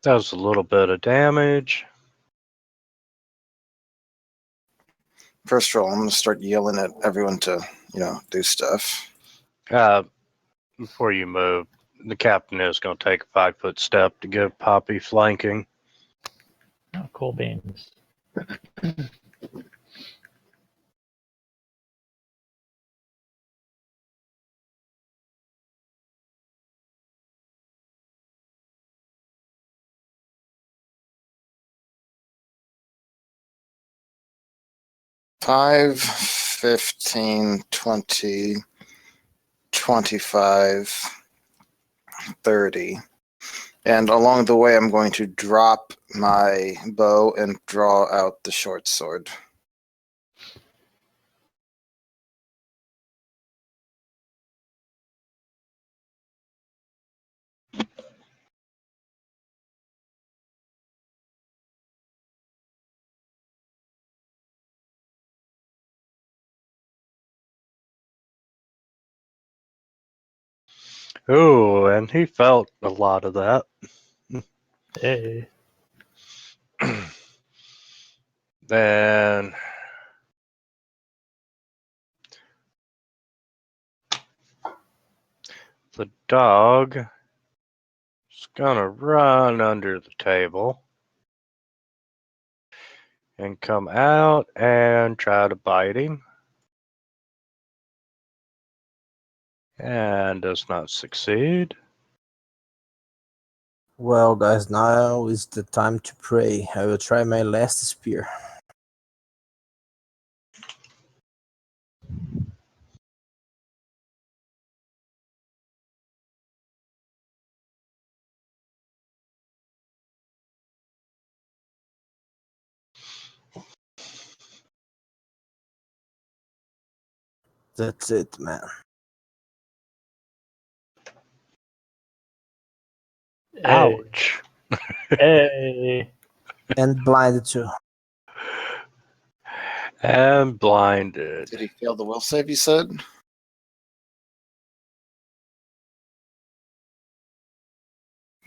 Does a little bit of damage. First roll, I'm going to start yelling at everyone to, do stuff. Before you move, the captain is going to take a 5-foot step to give Poppy flanking. Oh, cool beans. Five, 15, 20, 25, 30. And along the way, I'm going to drop my bow and draw out the short sword. Ooh, and he felt a lot of that. Hey. Then the dog is gonna run under the table and come out and try to bite him. And does not succeed. Well, guys, now is the time to pray. I will try my last spear. That's it, man. Hey. Ouch. Hey. And blinded too. And blinded. Did he fail the will save, you said?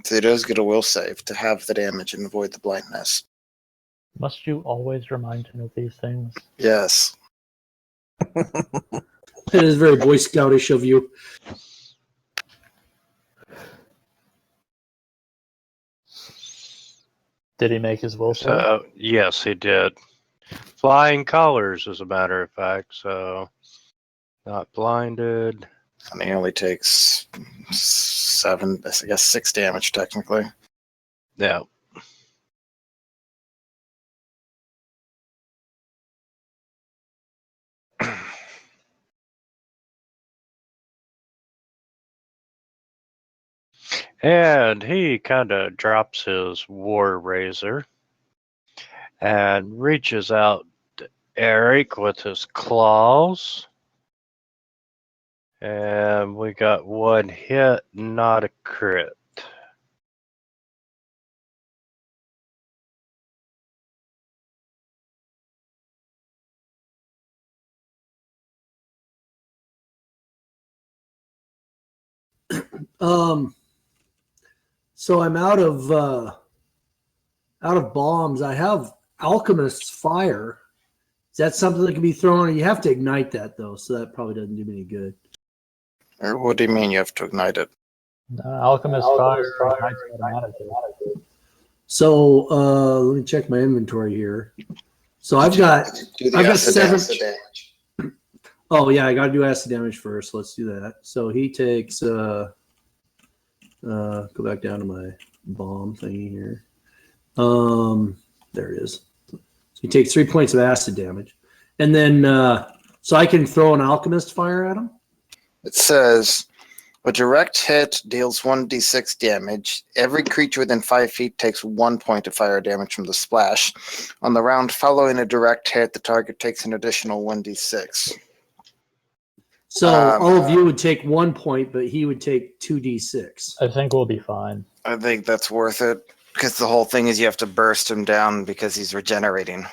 So he does get a will save to have the damage and avoid the blindness. Must you always remind him of these things? Yes. It is very Boy Scoutish of you. Did he make his will save? So, yes, he did. Flying colors, as a matter of fact, so not blinded. And he only takes 6 damage, technically. Yeah. And he kind of drops his war razor and reaches out to Eric with his claws. And we got one hit, not a crit. So I'm out of bombs. I have Alchemist's Fire. Is that something that can be thrown on? You have to ignite that though, so that probably doesn't do me any good. Or what do you mean you have to ignite it? Alchemist Fire ignites automatically. So let me check my inventory here. So I've got acid 7 damage. Oh yeah, I got to do acid damage first. Let's do that. So he takes go back down to my bomb thingy here. There it is. So he takes 3 points of acid damage, and then so I can throw an Alchemist Fire at him. It says A direct hit deals 1d6 damage. Every creature within 5 feet takes 1 point of fire damage from the splash. On the round following a direct hit, the target takes an additional 1d6. So all of you would take 1 point, but he would take 2d6. I think we'll be fine. I think that's worth it, because the whole thing is you have to burst him down because he's regenerating.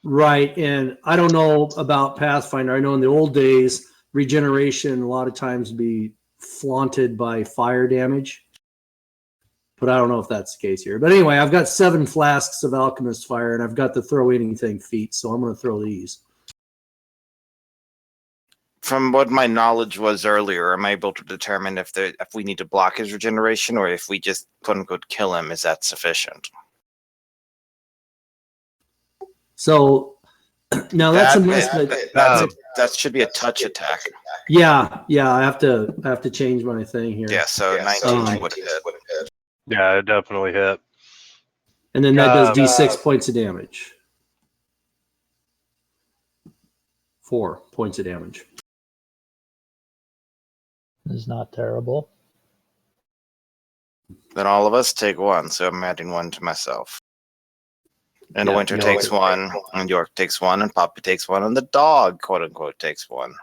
Right, and I don't know about Pathfinder. I know in the old days, regeneration a lot of times be flaunted by fire damage. But I don't know if that's the case here. But anyway, I've got 7 flasks of Alchemist Fire, and I've got the throw anything feat, so I'm going to throw these. From what my knowledge was earlier, I'm able to determine if we need to block his regeneration or if we just quote unquote kill him. Is that sufficient? So now that's a mess. That should be a touch attack. Yeah. I have to change my thing here. Yeah, so 19 would hit. Yeah, it definitely hit. And then that does d6 points of damage. 4 points of damage. It's not terrible. Then all of us take 1, so I'm adding 1 to myself. And Yeah, Winter takes 1, and York takes 1, and Poppy takes 1, and the dog, quote unquote, takes 1.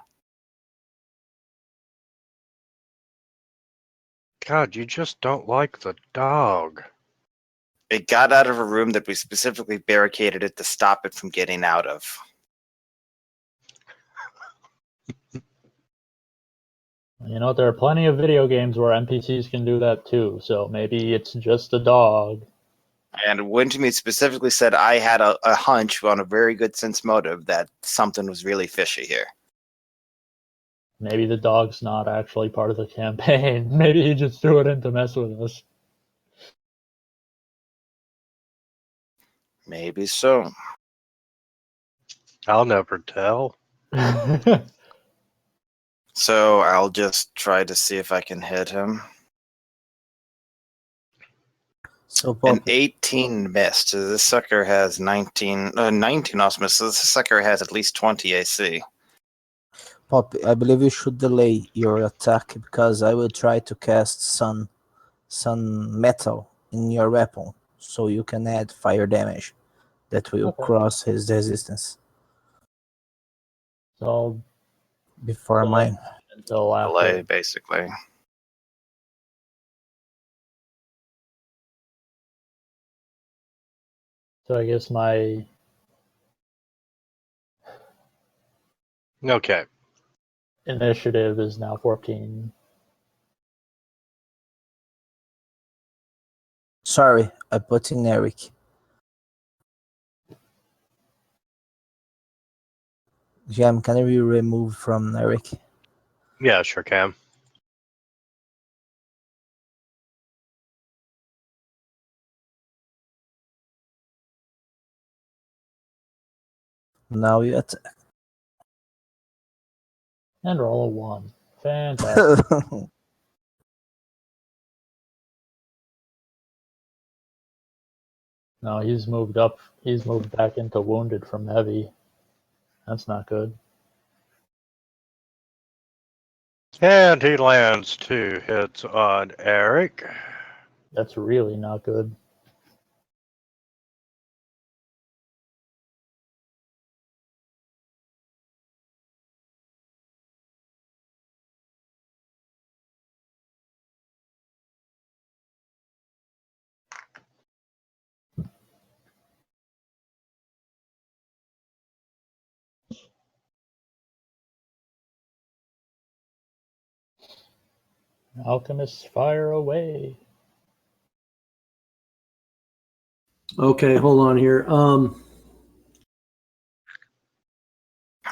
God, you just don't like the dog. It got out of a room that we specifically barricaded it to stop it from getting out of. You know, there are plenty of video games where NPCs can do that too, so maybe it's just a dog. And Wintermute specifically said I had a hunch on a very good sense motive that something was really fishy here. Maybe the dog's not actually part of the campaign. Maybe he just threw it in to mess with us. Maybe so. I'll never tell. So I'll just try to see if I can hit him. So An Poppy, 18 missed. So this sucker has 19 also missed. So this sucker has at least 20 AC. Poppy, I believe you should delay your attack because I will try to cast some metal in your weapon so you can add fire damage that will Okay. cross his resistance So before mine. until after. Delay, basically. So I guess my Okay. initiative is now 14. Sorry, I put in Eric. Jam, can we remove from Eric? Yeah, sure can. Now you attack. And roll a 1. Fantastic. No, he's moved up. He's moved back into wounded from heavy. That's not good. And he lands 2 hits on Eric. That's really not good. Alchemists, fire away. Okay, hold on here.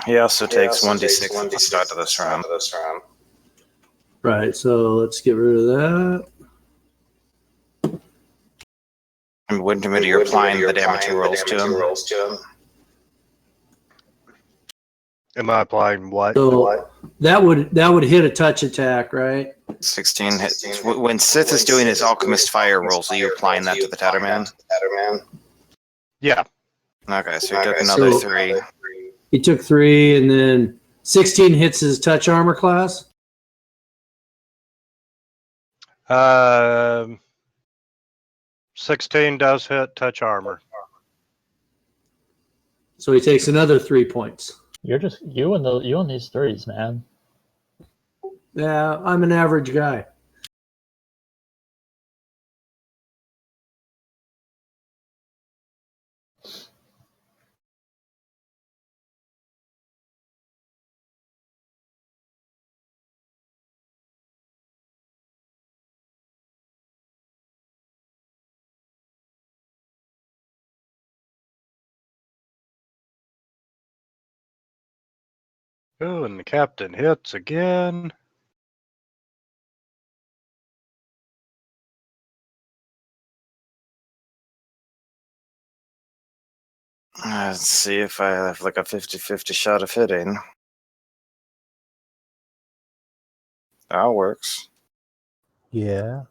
He also takes 1d6 at the start of this round. Right, so let's get rid of that. And Wintermute, you're applying the damage he rolls to him. Am I applying what? So that would hit a touch attack, right? 16 hits. When Sith is doing his Alchemist Fire rolls, are you applying that to the Tatterman? Yeah. Okay, so he took another 3. He took 3, and then 16 hits his touch armor class. Um, 16 does hit touch armor. So he takes another 3 points. You're just you and these threes, man. Yeah, I'm an average guy. Oh, and the captain hits again. Let's see if I have like a 50-50 shot of hitting. That works. Yeah.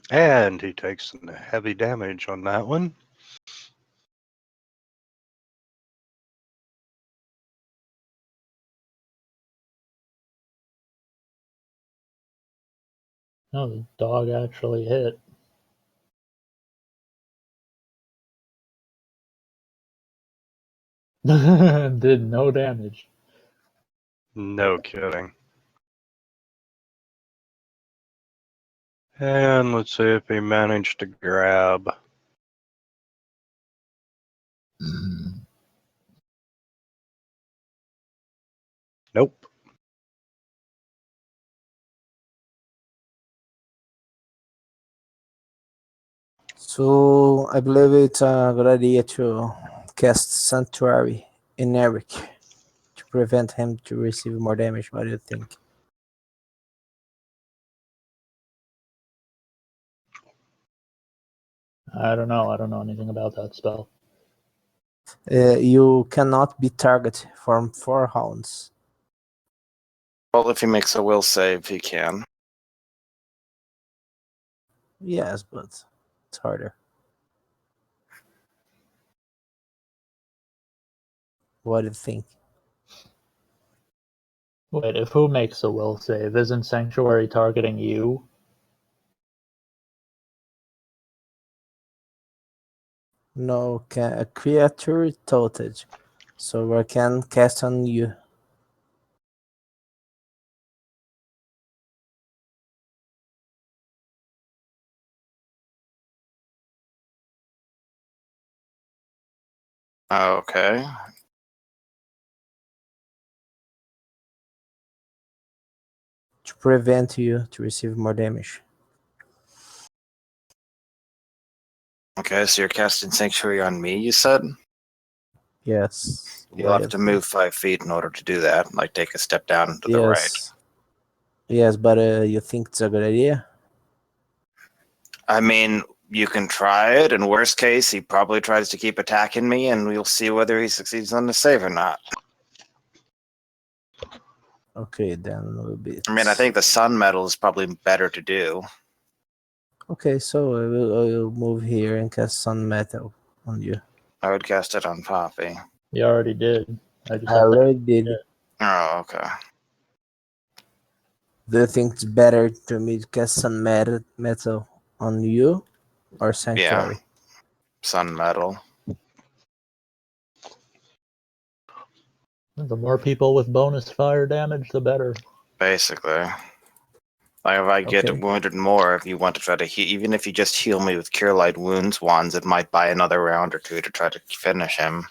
And he takes some heavy damage on that one. No, the dog actually hit. Did no damage. No kidding. And let's see if he managed to grab. Nope. So I believe it's a good idea to cast Sanctuary in Eric to prevent him to receive more damage. What do you think? I don't know. I don't know anything about that spell. You cannot be targeted from 4 rounds. Well, if he makes a will save, he can. Yes, but it's harder. What do you think? Wait, if who makes a will save? Isn't Sanctuary targeting you? No, a creature touched. So I can cast on you. Okay. To prevent you to receive more damage. Okay, so you're casting Sanctuary on me, you said? Yes. You'll have to move 5 feet in order to do that, like take a step down to the right. Yes. Yes, but you think it's a good idea? I mean, you can try it. In worst case, he probably tries to keep attacking me, and we'll see whether he succeeds on the save or not. Okay, then we'll be. I mean, I think the sun metal is probably better to do. Okay, so I will move here and cast Sun Metal on you. I would cast it on Poppy. You already did. I just I have to. already did. Oh, okay. Do you think it's better to me to cast Sun Metal on you or Sanctuary? Sun metal. The more people with bonus fire damage, the better. Basically. Like if I get Okay. wounded more, if you want to try to heal, even if you just heal me with Cure Light Wounds wands, it might buy another round or two to try to finish him.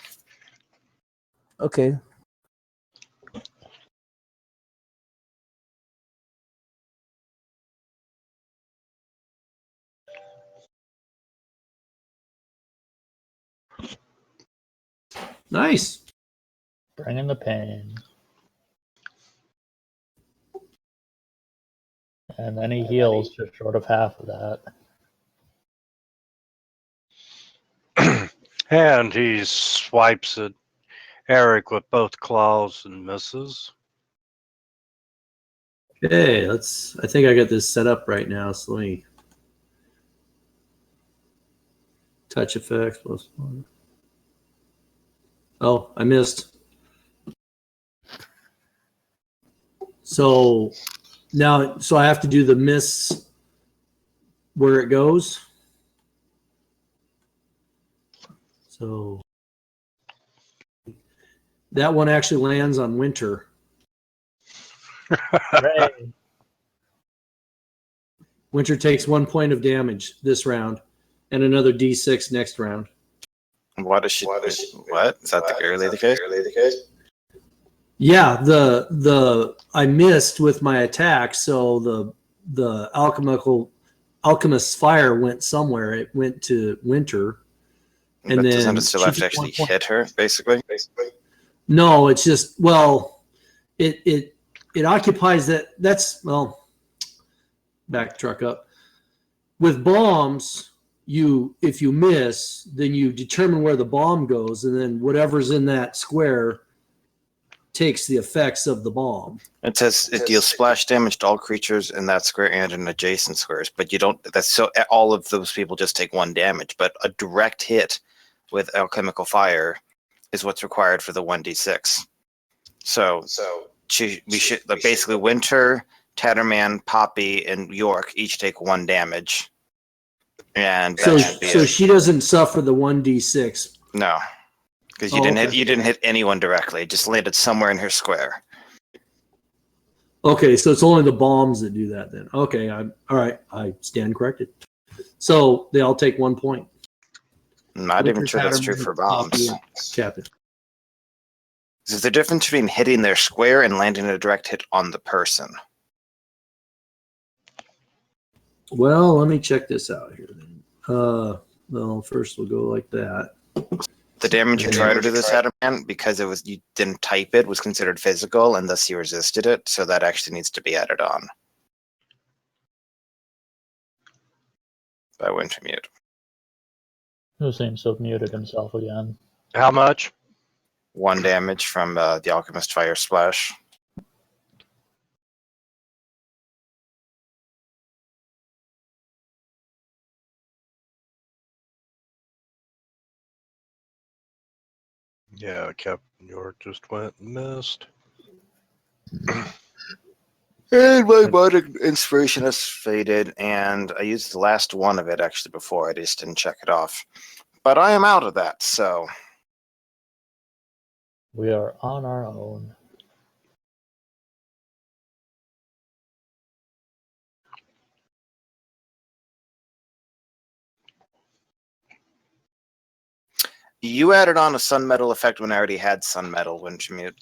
Okay. Nice. Bringing the pain. And then he heals just short of half of that. And he swipes at Eric with both claws and misses. Okay, I think I got this set up right now, so let me touch effects plus 1. Oh, I missed. So now, so I have to do the miss where it goes. So that one actually lands on Winter. Hooray. Winter takes 1 point of damage this round and another D6 next round. What is she? What is that? The early the case? Yeah, I missed with my attack, so the alchemist's fire went somewhere. It went to Winter, and But then doesn't it still have to she took actually 1 point. hit her, basically? No, it's just it occupies that. That's back truck up. With bombs, if you miss, then you determine where the bomb goes, and then whatever's in that square takes the effects of the bomb. It says it deals splash damage to all creatures in that square and in adjacent squares, but you don't. That's so all of those people just take 1 damage. But a direct hit with alchemical fire is what's required for the 1d6. So we should basically Winter, Tatterman, Poppy, and York each take 1 damage, and that should be it. She doesn't suffer the 1d6. No, because you didn't hit anyone directly. It just landed somewhere in her square. Okay, so it's only the bombs that do that then. Okay, all right. I stand corrected. So they all take 1 point. Not even sure that's true for bombs. Captain. There's a difference between hitting their square and landing a direct hit on the person. Well, let me check this out here then. Well, first we'll go like that. The damage you tried to do this Tatterman, because you didn't type it, was considered physical, and thus you resisted it. So that actually needs to be added on by Wintermute. Who seems to have muted himself again? How much? 1 damage from the Alchemist Fire Splash. Yeah, Captain York just went and missed. And my bardic inspiration has faded, and I used the last one of it actually before. I just didn't check it off. But I am out of that, so We are on our own. you added on a Sun Metal effect when I already had Sun Metal, Wintermute.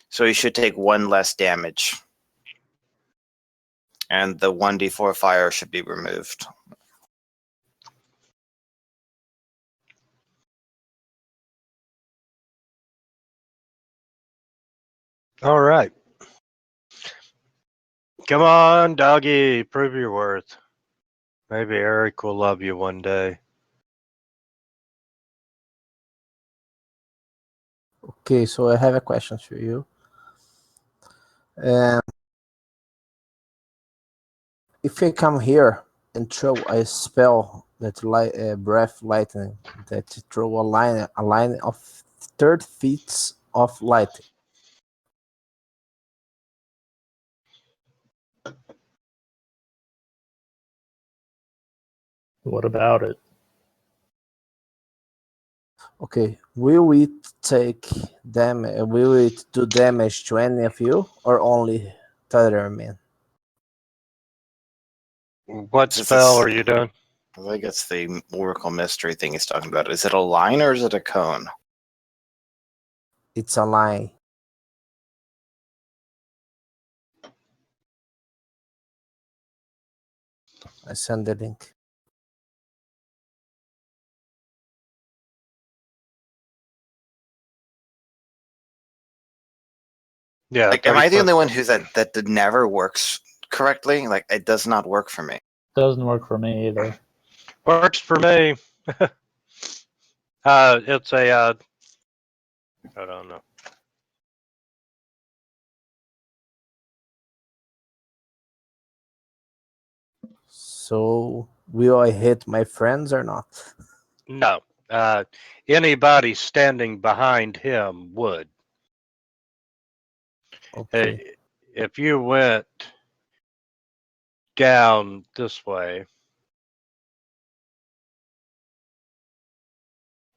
So you should take 1 less damage. And the 1d4 fire should be removed. All right. Come on, doggy. Prove your worth. Maybe Eric will love you one day. Okay, so I have a question for you. If I come here and throw a spell that breath lightning that throw a line of 30 feet of light. What about it? Okay, will it take damage? Will it do damage to any of you or only Tatterman? What spell are you doing? I think it's the Oracle Mystery thing he's talking about. Is it a line or is it a cone? It's a line. I send the link. Yeah. Like, am I the only one who's that never works correctly? Like, it does not work for me. Doesn't work for me either. Works for me. It's a. I don't know. So will I hit my friends or not? No. Anybody standing behind him would. Okay. if you went down this way,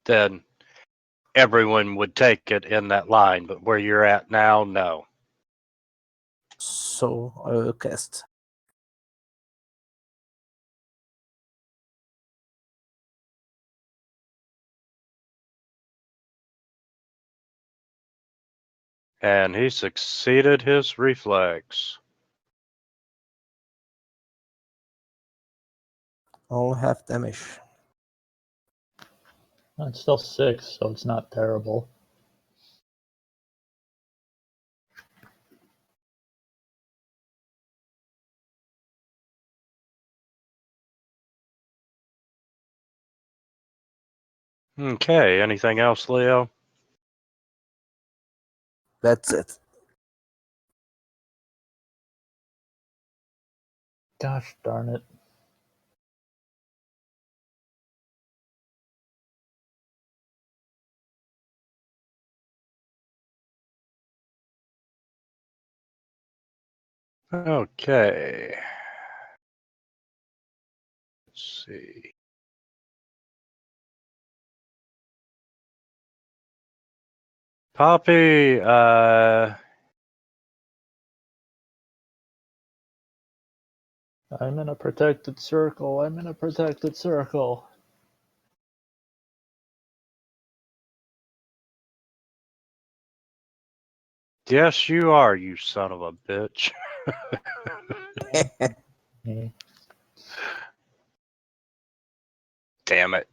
then everyone would take it in that line. But where you're at now, no. So I will cast. And he succeeded his reflex. Only half damage. It's still 6, so it's not terrible. Okay, anything else, Leo? That's it. Gosh darn it. Okay. Let's see. Poppy, I'm in a protected circle. I'm in a protected circle. yes, you are, you son of a bitch. Hmm. Damn it.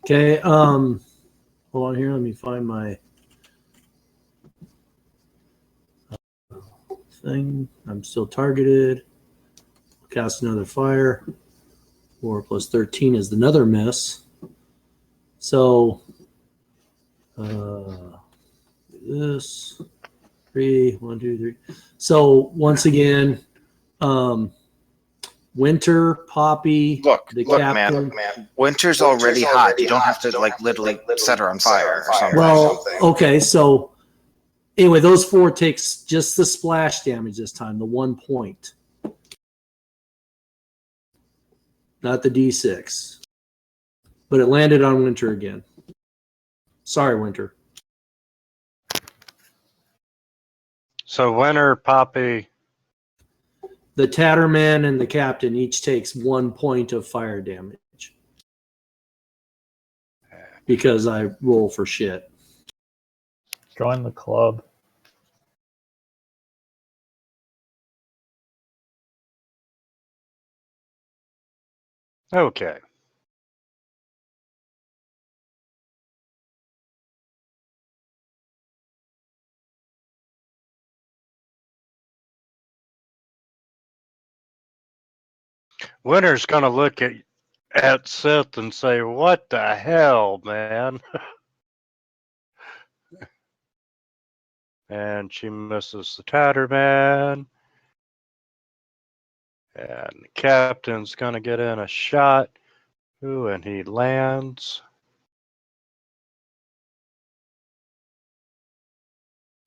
Okay, hold on here. Let me find my thing. I'm still targeted. Cast another fire. 4 plus 13 is another miss. So, this 3, 1, 2, 3. So once again, Winter, Poppy, Look, the look, captain. man. Winter's already hot. You don't have to like literally set her on fire or something. Well, okay, so anyway, those 4 takes just the splash damage this time, the 1 point, not the D6. But it landed on Winter again. Sorry, Winter. So Winter, Poppy, The Tatterman and the captain each takes 1 point of fire damage because I roll for shit. Join the club. okay. Winter's gonna look at Sith and say, "What the hell, man?" And she misses the Tatterman. And the captain's gonna get in a shot. Ooh, and he lands.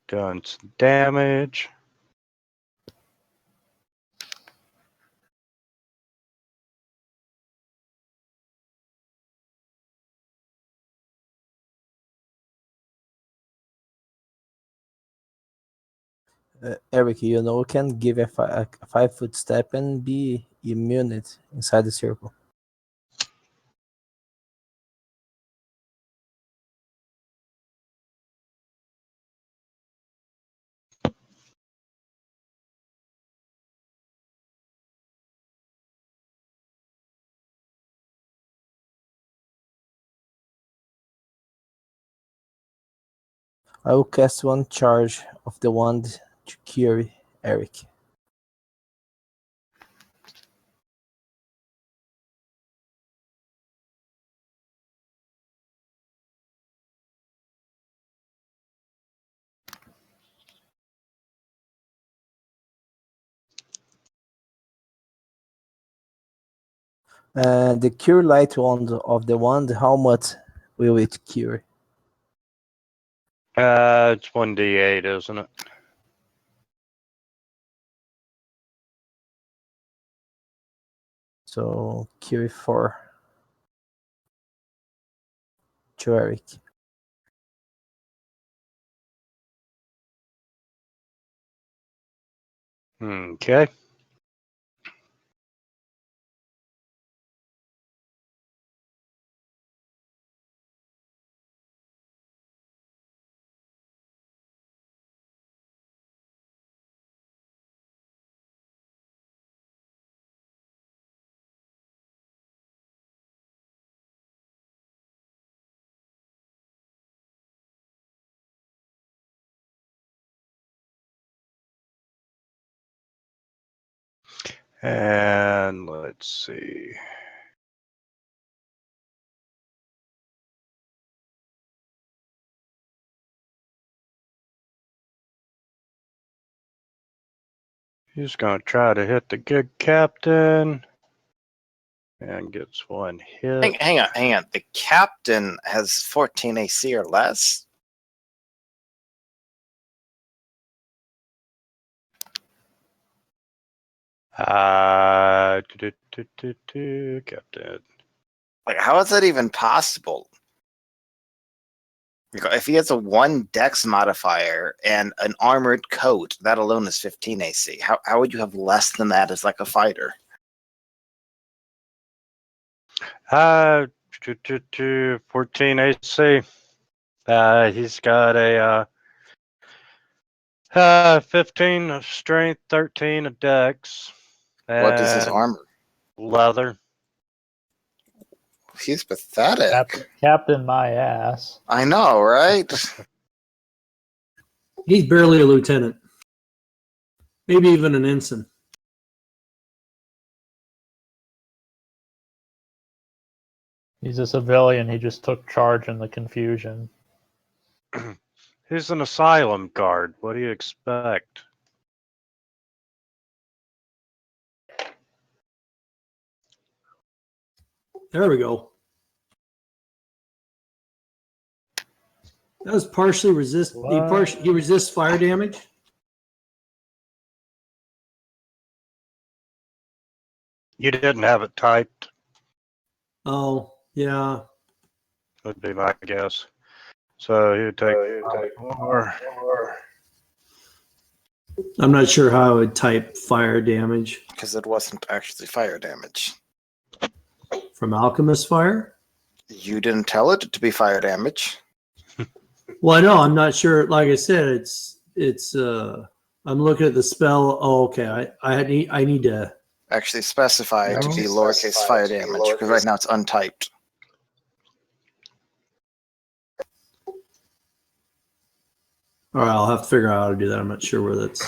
Doing some damage. Eric, you know, you can give a 5-foot step and be immune inside the circle. I will cast 1 charge of the wand to cure Eric. The cure light wand of the wand, how much will it cure? It's 1d8, isn't it? So cure for to Eric. Okay. And let's see. He's going to try to hit the good captain. And gets one hit. Hang on. The captain has 14 AC or less? Captain. Like, how is that even possible? If he has a 1 dex modifier and an armored coat, that alone is 15 AC. How would you have less than that as like a fighter? 14 AC. He's got a 15 of strength, 13 of dex. What is his and armor? Leather. He's pathetic. Captain my ass. I know, right? He's barely a lieutenant. Maybe even an ensign. He's a civilian. He just took charge in the confusion. He's an asylum guard. What do you expect? There we go. That was partially resist. He resists fire damage. You didn't have it typed, Oh, yeah. would be my guess. So he would take 4. I'm not sure how I would type fire damage Because it wasn't actually fire damage. from Alchemist Fire. You didn't tell it to be fire damage. Well, I know. I'm not sure. Like I said, I'm looking at the spell. Oh, okay. I need to Actually specify it to be lowercase fire damage, because right now it's untyped. All right, I'll have to figure out how to do that. I'm not sure where that's.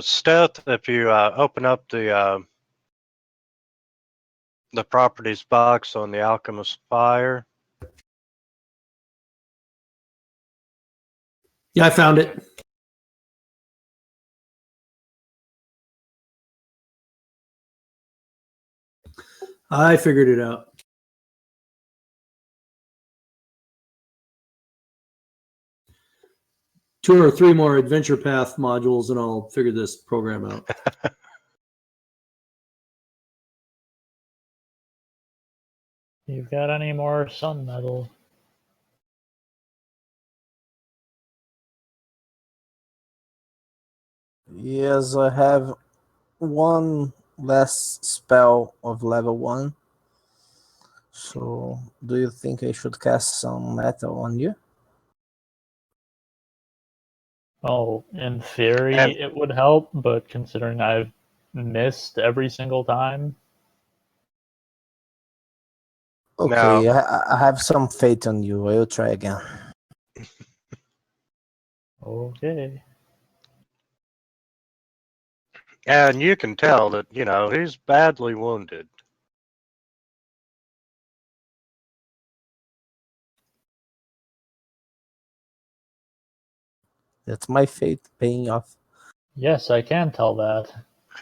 Stealth, if you open up the properties box on the Alchemist Fire. Yeah, I found it. I figured it out. Two or three more adventure path modules, and I'll figure this program out. You've got any more sun metal? Yes, I have one less spell of level 1. So, do you think I should cast some metal on you? Oh, in theory, And- it would help, but considering I've missed every single time, Okay, No. I have some faith on you. I will try again. okay. And you can tell that, he's badly wounded. That's my faith paying off. Yes, I can tell that.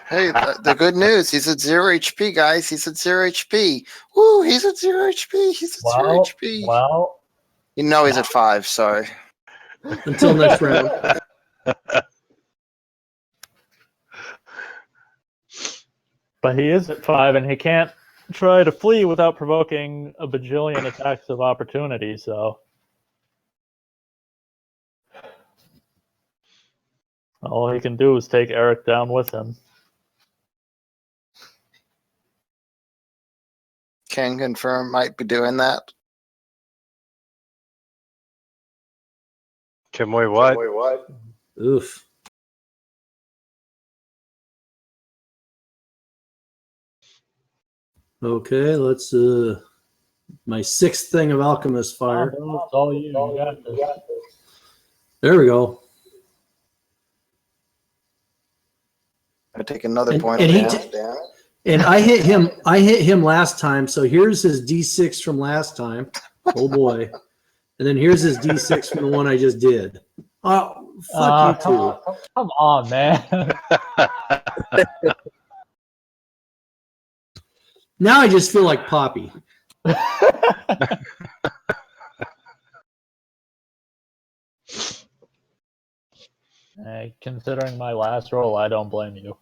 Hey, the good news, he's at 0 HP, guys. He's at 0 HP. Woo, he's at 0 HP. He's at 0 HP. Well, You know he's at 5, sorry. Until next round. but he is at 5, and he can't try to flee without provoking a bajillion attacks of opportunity, so. All he can do is take Eric down with him. Can confirm, might be doing that. Can we what? Oof. Okay, let's my 6th thing of Alchemist Fire. Oh, it's all you. You got this. There we go. I take another And- point and of he damage. And I hit him last time, so here's his D6 from last time. Oh boy. And then here's his D6 from the one I just did. Oh, fuck you too. Come on, man. Now I just feel like Poppy. Considering my last roll, I don't blame you.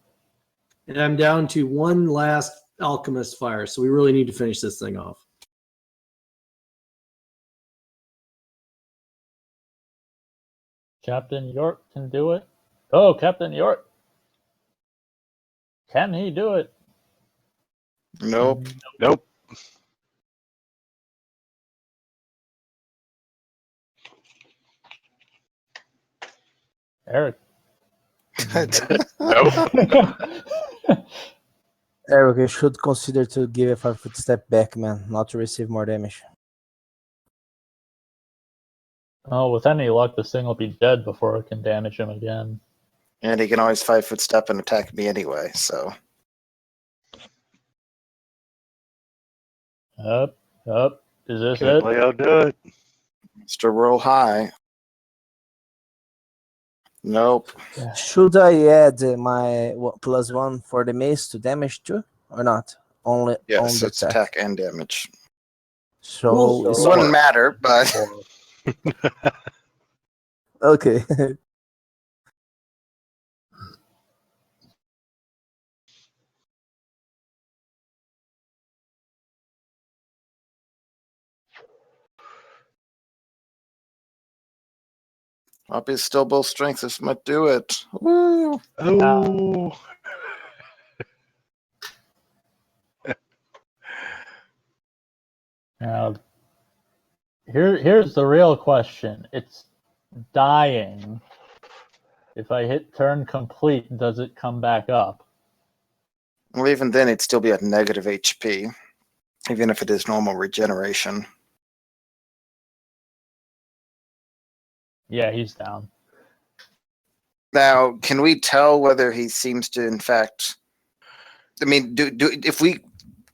And I'm down to one last Alchemist Fire, so we really need to finish this thing off. Captain York can do it. Oh, Captain York. Can he do it? Nope. Nope. Eric. Nope. Eric, you should consider to give a 5-foot step back, man, not to receive more damage. Oh, with any luck, this thing will be dead before it can damage him again. And he can always 5-foot step and attack me anyway, so. Up. Is this Can it? Leo do it? Mr. Roll High. Nope. Should I add my +1 for the mace to damage too, or not? Only Yes, on the it's attack and damage. So Well, it's It wouldn't matter, but okay. Poppy's still both strength. This might do it. Woo! Oh. Now, here's the real question. It's dying. If I hit turn complete, does it come back up? Well, even then, it'd still be at negative HP, even if it is normal regeneration. Yeah, he's down. Now, can we tell whether he seems to, in fact, I mean, if we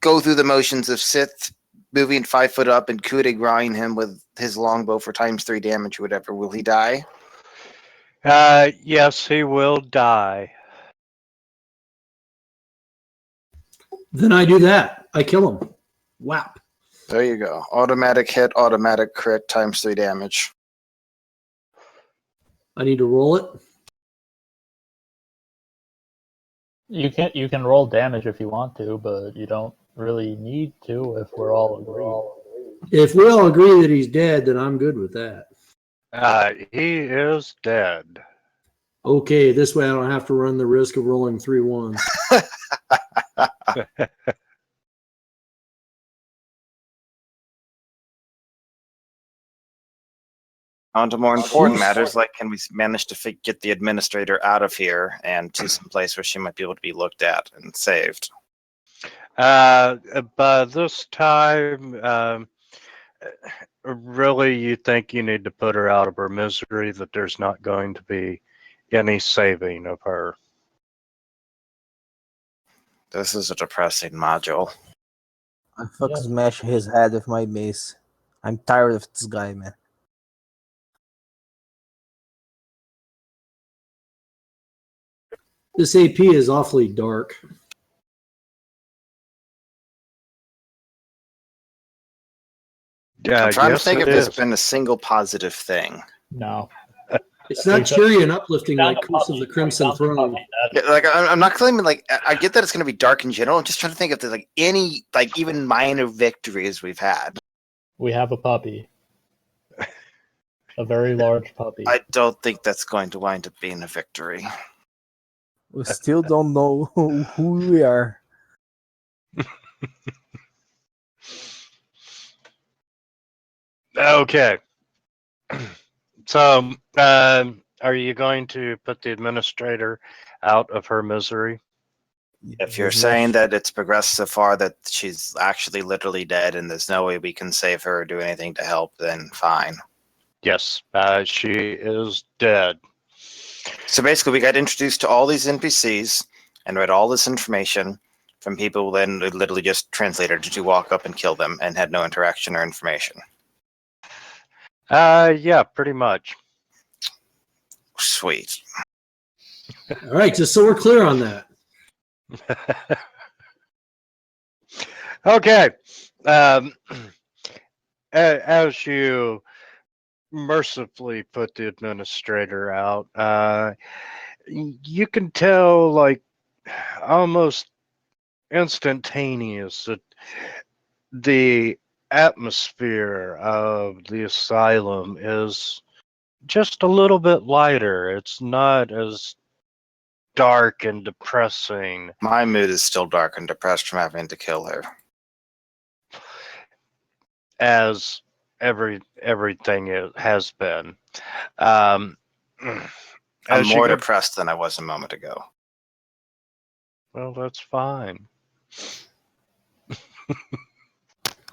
go through the motions of Sith moving 5 foot up and coup de grace him with his longbow for ×3 damage or whatever, will he die? Yes, he will die. Then I do that. I kill him. Whap. There you go. Automatic hit, automatic crit, ×3 damage. I need to roll it. You can roll damage if you want to, but you don't really need to if we're all agreed. If we all agree that he's dead, then I'm good with that. He is dead. Okay, this way I don't have to run the risk of rolling 3 ones. On to more important matters, like can we manage to get the administrator out of here and to some place where she might be able to be looked at and saved? By this time, really, you think you need to put her out of her misery, that there's not going to be any saving of her. This is a depressing module. I fucking smash his head with my mace. I'm tired of this guy, man. This AP is awfully dark. Yeah, I'm trying yes, to think it if there's is. been a single positive thing. No. It's not cheery and uplifting Found like a Curse of puppy. the We Crimson found a Throne. puppy. Yeah, like I'm not claiming like I get that it's going to be dark in general. I'm just trying to think if there's like any like even minor victories we've had. We have a puppy. A very large puppy. I don't think that's going to wind up being a victory. We still don't know who we are. Okay. So, are you going to put the administrator out of her misery? If you're Yes. saying that it's progressed so far that she's actually literally dead and there's no way we can save her or do anything to help, then fine. Yes, she is dead. So basically, we got introduced to all these NPCs and read all this information from people, then literally just translated to walk up and kill them and had no interaction or information. Yeah, pretty much. Sweet. All right, just so we're clear on that. Okay. As you mercifully put the administrator out, you can tell, like, almost instantaneous that the atmosphere of the asylum is just a little bit lighter. It's not as dark and depressing My mood is still dark and depressed from having to kill her. as everything has been. Um, I'm as you more go, depressed than I was a moment ago. well, that's fine.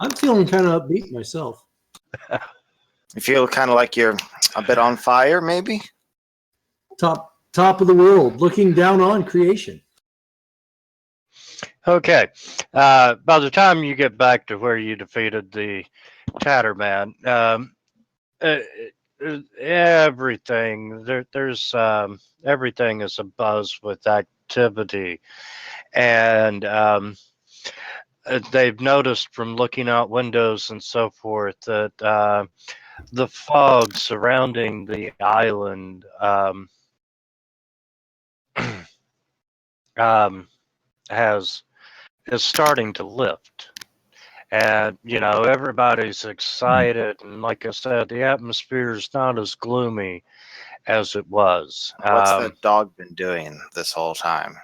I'm feeling kind of upbeat myself. You feel kind of like you're a bit on fire, maybe? Top of the world, looking down on creation. Okay. By the time you get back to where you defeated the Tatterman, uh, everything there's everything is abuzz with activity, and they've noticed from looking out windows and so forth that the fog surrounding the island um, has is starting to lift. And, everybody's excited. And like I said, the atmosphere is not as gloomy as it was. What's that dog been doing this whole time?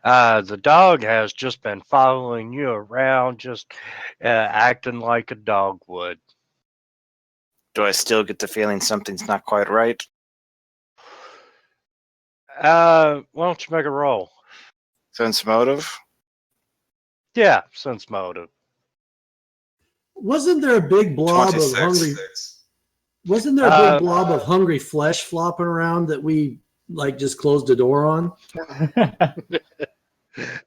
The dog has just been following you around, just acting like a dog would. Do I still get the feeling something's not quite right? Why don't you make a roll? Sense motive? Yeah, sense motive. Wasn't there a big blob 26. of hungry? Wasn't there a big blob of hungry flesh flopping around that we like just closed the door on?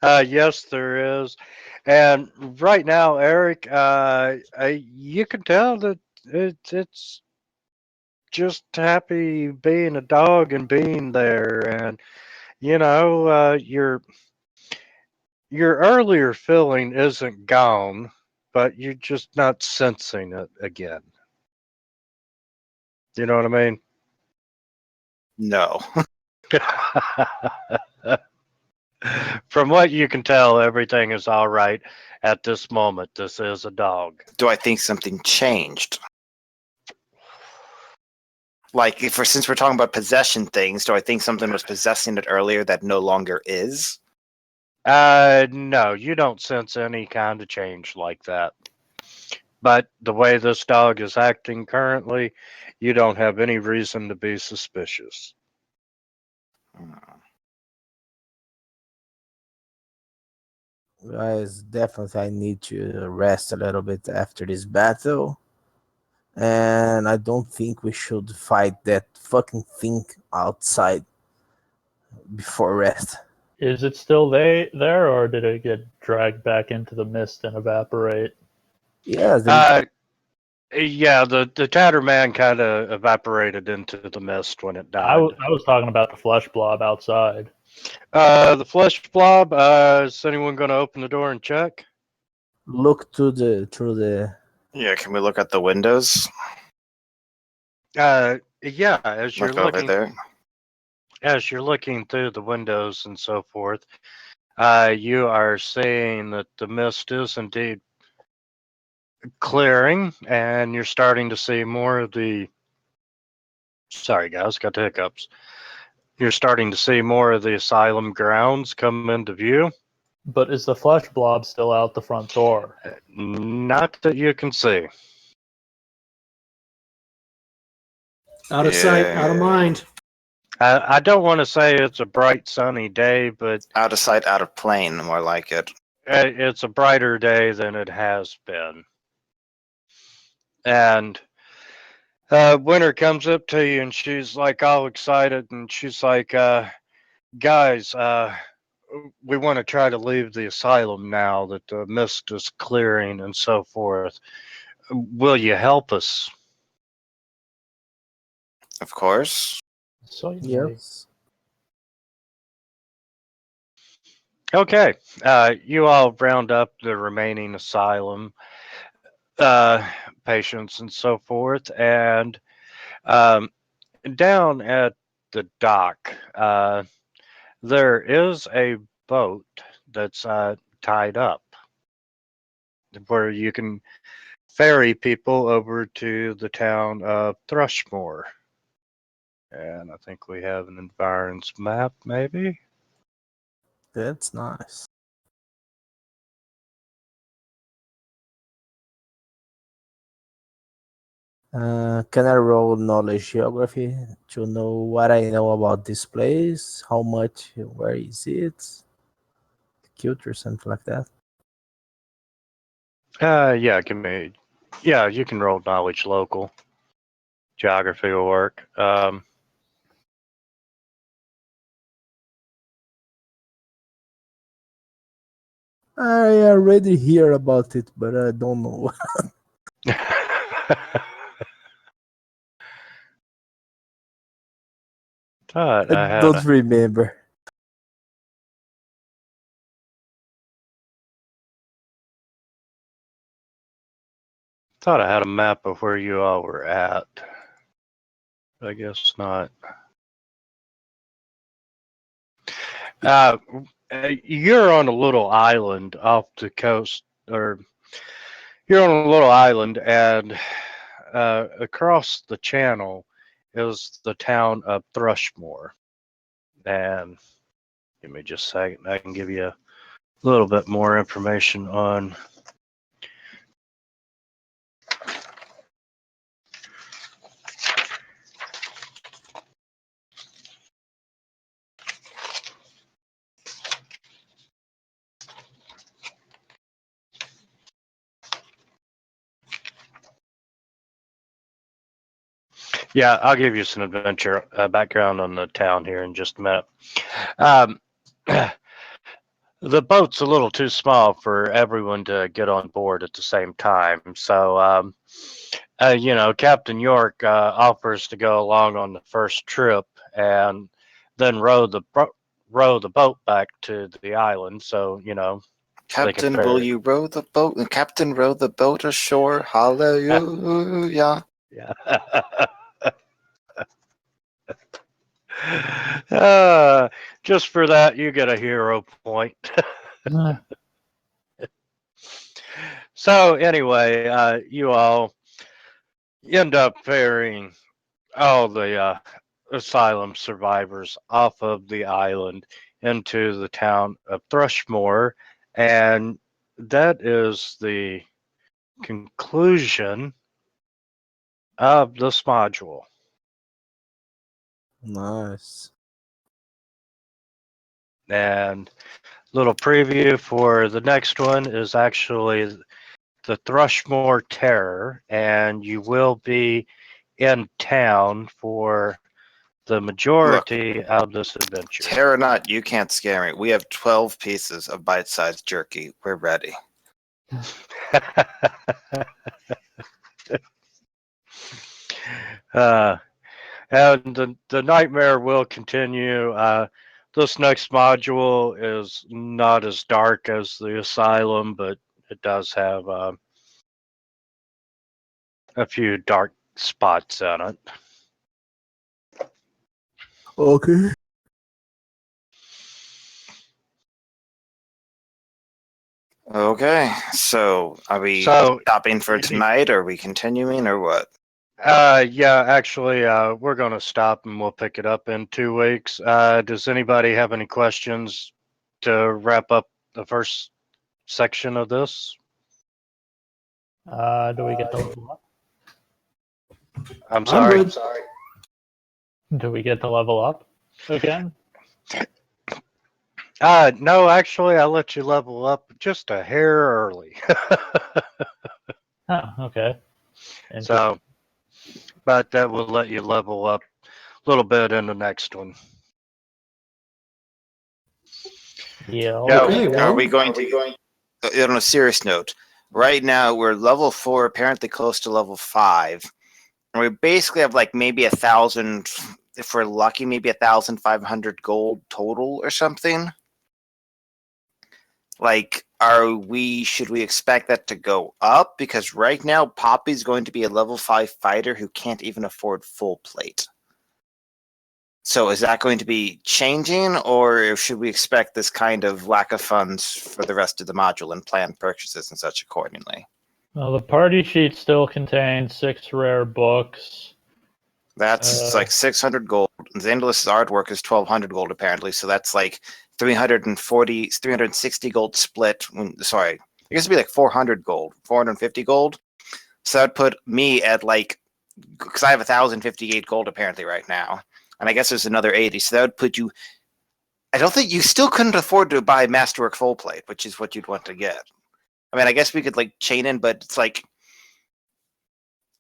Yes, there is. And right now, Eric, you can tell that it's just happy being a dog and being there. And, your earlier feeling isn't gone, but you're just not sensing it again. You know what I mean? No. From what you can tell, everything is all right at this moment. This is a dog. Do I think something changed? Like, since we're talking about possession things, do I think something was possessing it earlier that no longer is? No, you don't sense any kind of change like that. But the way this dog is acting currently, you don't have any reason to be suspicious. Guys, definitely I need to rest a little bit after this battle. And I don't think we should fight that fucking thing outside before rest. Is it still there, or did it get dragged back into the mist and evaporate? Yeah, Yeah, the Tatterman kind of evaporated into the mist when it died. I was talking about the flesh blob outside. The flesh blob. Is anyone going to open the door and check? look through the. Yeah, can we look at the windows? Yeah. As you're Look over looking, there. as you're looking through the windows and so forth, you are seeing that the mist is indeed clearing, and you're starting to see more of the. Sorry, guys, got the hiccups. You're starting to see more of the asylum grounds come into view. But is the flesh blob still out the front door? Not that you can see. Out of sight, out of mind. I don't want to say it's a bright sunny day, but Out of sight, out of plane, more like it. it's a brighter day than it has been. And Winter comes up to you and she's like all excited and she's like, guys, we want to try to leave the asylum now that the mist is clearing and so forth. Will you help us? Of course. So you may. Yes. Okay. You all round up the remaining asylum patients and so forth, and um, down at the dock, there is a boat that's tied up where you can ferry people over to the town of Thrushmore. And I think we have an environs map, maybe. That's nice. Can I roll knowledge geography to know what I know about this place? How much? Where is it? Cute or something like that? Yeah, give me. Yeah, you can roll knowledge local. Geography will work. I already hear about it, but I don't know. Thought I I had don't a remember. thought I had a map of where you all were at. I guess not. Uh, you're on a little island off the coast, or you're on a little island, and across the channel is the town of Thrushmore. And give me just a second. I can give you a little bit more information on. Yeah, I'll give you some adventure background on the town here in just a minute. Um, the boat's a little too small for everyone to get on board at the same time. So, Captain York offers to go along on the first trip and then row the boat back to the island. So, Captain, will ferry. you row the boat? Captain, row the boat ashore. Hallelujah. Yeah. uh, just for that, you get a hero point. So anyway, you all end up ferrying all the asylum survivors off of the island into the town of Thrushmore, and that is the conclusion of this module. Nice. And little preview for the next one is actually the Thrushmore Terror, and you will be in town for the majority of this adventure. Terra not, you can't scare me. We have 12 pieces of bite-sized jerky. We're ready. And the nightmare will continue. This next module is not as dark as the asylum, but it does have a few dark spots in it. Okay. Okay, so are we So- stopping for tonight? Or are we continuing, or what? Yeah, actually, we're going to stop and we'll pick it up in 2 weeks. Does anybody have any questions to wrap up the first section of this? Do we get to level up? I'm I'm sorry. good. Do we get to level up again? No, actually, I let you level up just a hair early. Oh, okay. So, but that will let you level up a little bit in the next one. Yeah. Okay, well, Are we going to? On a serious note, right now we're level 4, apparently close to level 5, and we basically have like maybe 1,000. If we're lucky, maybe 1,500 gold total or something. Like, should we expect that to go up? Because right now, Poppy's going to be a level 5 fighter who can't even afford full plate. So is that going to be changing, or should we expect this kind of lack of funds for the rest of the module and plan purchases and such accordingly? Well, the party sheet still contains 6 rare books. That's like 600 gold. Xandalus's artwork is 1,200 gold, apparently. So that's like 360 gold split. Sorry, I guess it'd be like 400 gold, 450 gold. So that'd put me at like, because I have 1,058 gold apparently right now. And I guess there's another 80. So that would put you, I don't think you still couldn't afford to buy Masterwork full plate, which is what you'd want to get. I mean, I guess we could like chain in, but it's like,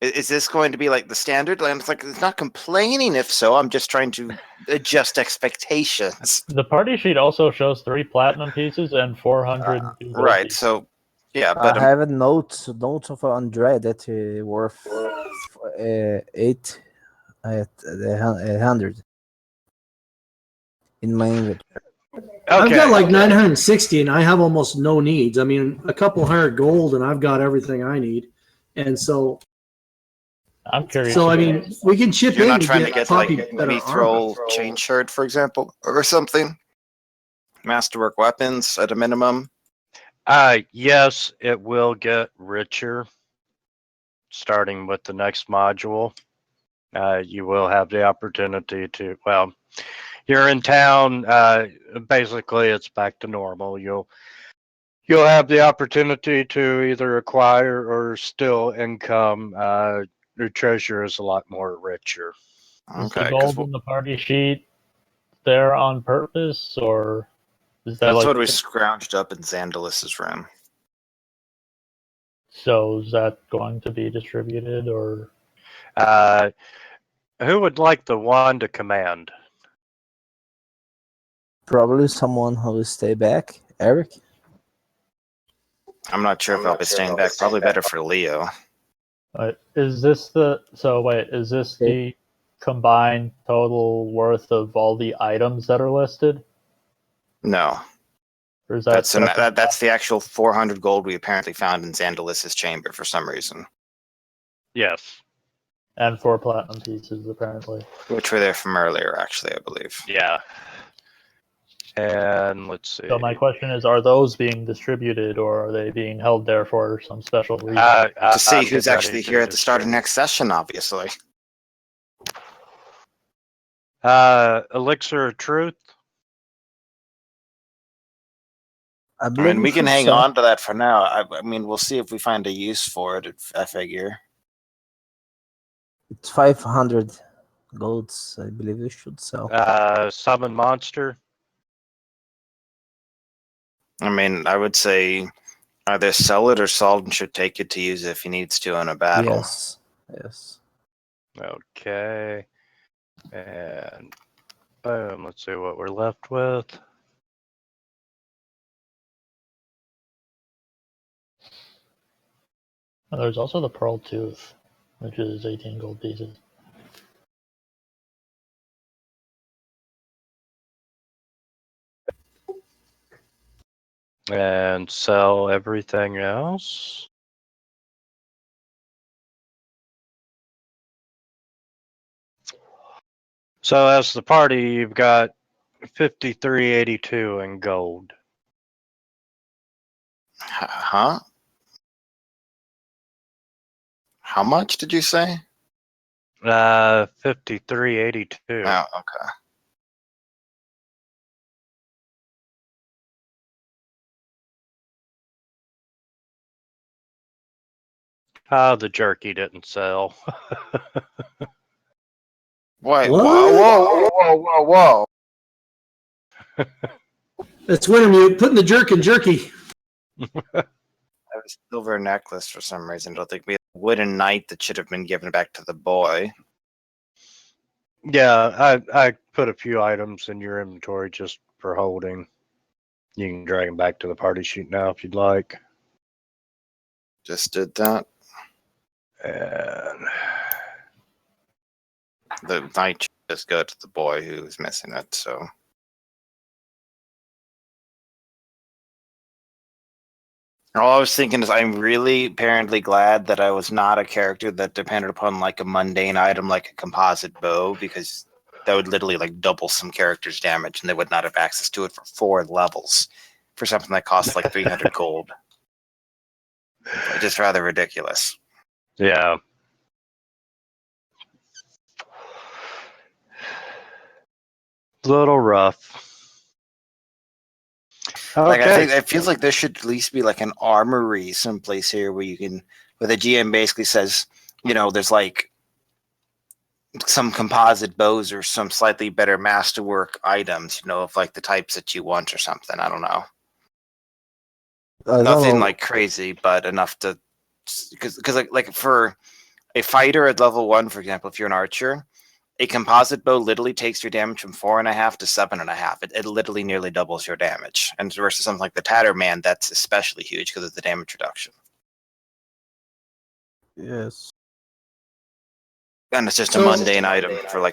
is this going to be like the standard? And it's like, it's not complaining if so. I'm just trying to adjust expectations. The party sheet also shows 3 platinum pieces and 402 gold Right. pieces. So, yeah, but I have a note of Andre that worth 8 at 100 in my inventory. I've Okay. got like 960 and I have almost no needs. I mean, a couple hundred gold and I've got everything I need. And so, I'm curious. I mean, we can chip you're in not trying to get like Poppy better mithril chain shirt, for example, or something. Masterwork weapons at a minimum. Yes, it will get richer starting with the next module. You will have the opportunity to, well, you're in town, basically it's back to normal. You'll have the opportunity to either acquire or steal income. Your treasure is a lot more richer. Is the Okay, because gold in the party sheet there on purpose, or is that that's like what we scrounged up in Xandalus's room. so? Is that going to be distributed, or Who would like the one to command? Probably someone who will stay back. Eric? I'm not sure if I'll be staying back. Probably better for Leo. is this the? So wait, is this the combined total worth of all the items that are listed, No, or is that that's the actual 400 gold we apparently found in Xandalus's chamber for some reason, Yes. and 4 platinum pieces apparently? which were there from earlier, actually, I believe. Yeah. And let's see. So my question is, are those being distributed, or are they being held there for some special reason? To see I'm who's getting actually ready to here at the start of distribute. next session, obviously. Elixir of Truth. I I believe mean, we can should hang sell. on to that for now. I mean, we'll see if we find a use for it, I figure. It's 500 golds. I believe we should sell. Summon Monster. I mean, I would say either sell it or Salden should take it to use if he needs to in a battle. Yes. Okay. And boom, let's see what we're left with. And there's also the Pearl Tooth, which is 18 gold pieces. And sell everything else. So as the party, you've got 5382 in gold. Huh? How much did you say? 5382. Oh, okay. The jerky didn't sell. Wait, What? whoa. That's Wintermute putting the jerk in jerky. I have a silver necklace for some reason. I don't think we had a wooden knight that should have been given back to the boy. Yeah, I put a few items in your inventory just for holding. You can drag them back to the party sheet now if you'd like. Just did that. And The knight should just go to the boy who's missing it, so. All I was thinking is I'm really apparently glad that I was not a character that depended upon like a mundane item like a composite bow, because that would literally like double some character's damage and they would not have access to it for 4 levels for something that costs like 300 gold. Just rather ridiculous. yeah. Little rough. Like I Okay. think it feels like there should at least be like an armory someplace here where you can, where the GM basically says, you know, there's like some composite bows or some slightly better masterwork items, you know, of like the types that you want or something. I don't know. I don't Nothing know. like crazy, but enough to, because like for a fighter at level 1, for example, if you're an archer, a composite bow literally takes your damage from 4.5 to 7.5. It literally nearly doubles your damage. And versus something like the Tatterman, that's especially huge because of the damage reduction. Yes. And it's just a So- mundane item for like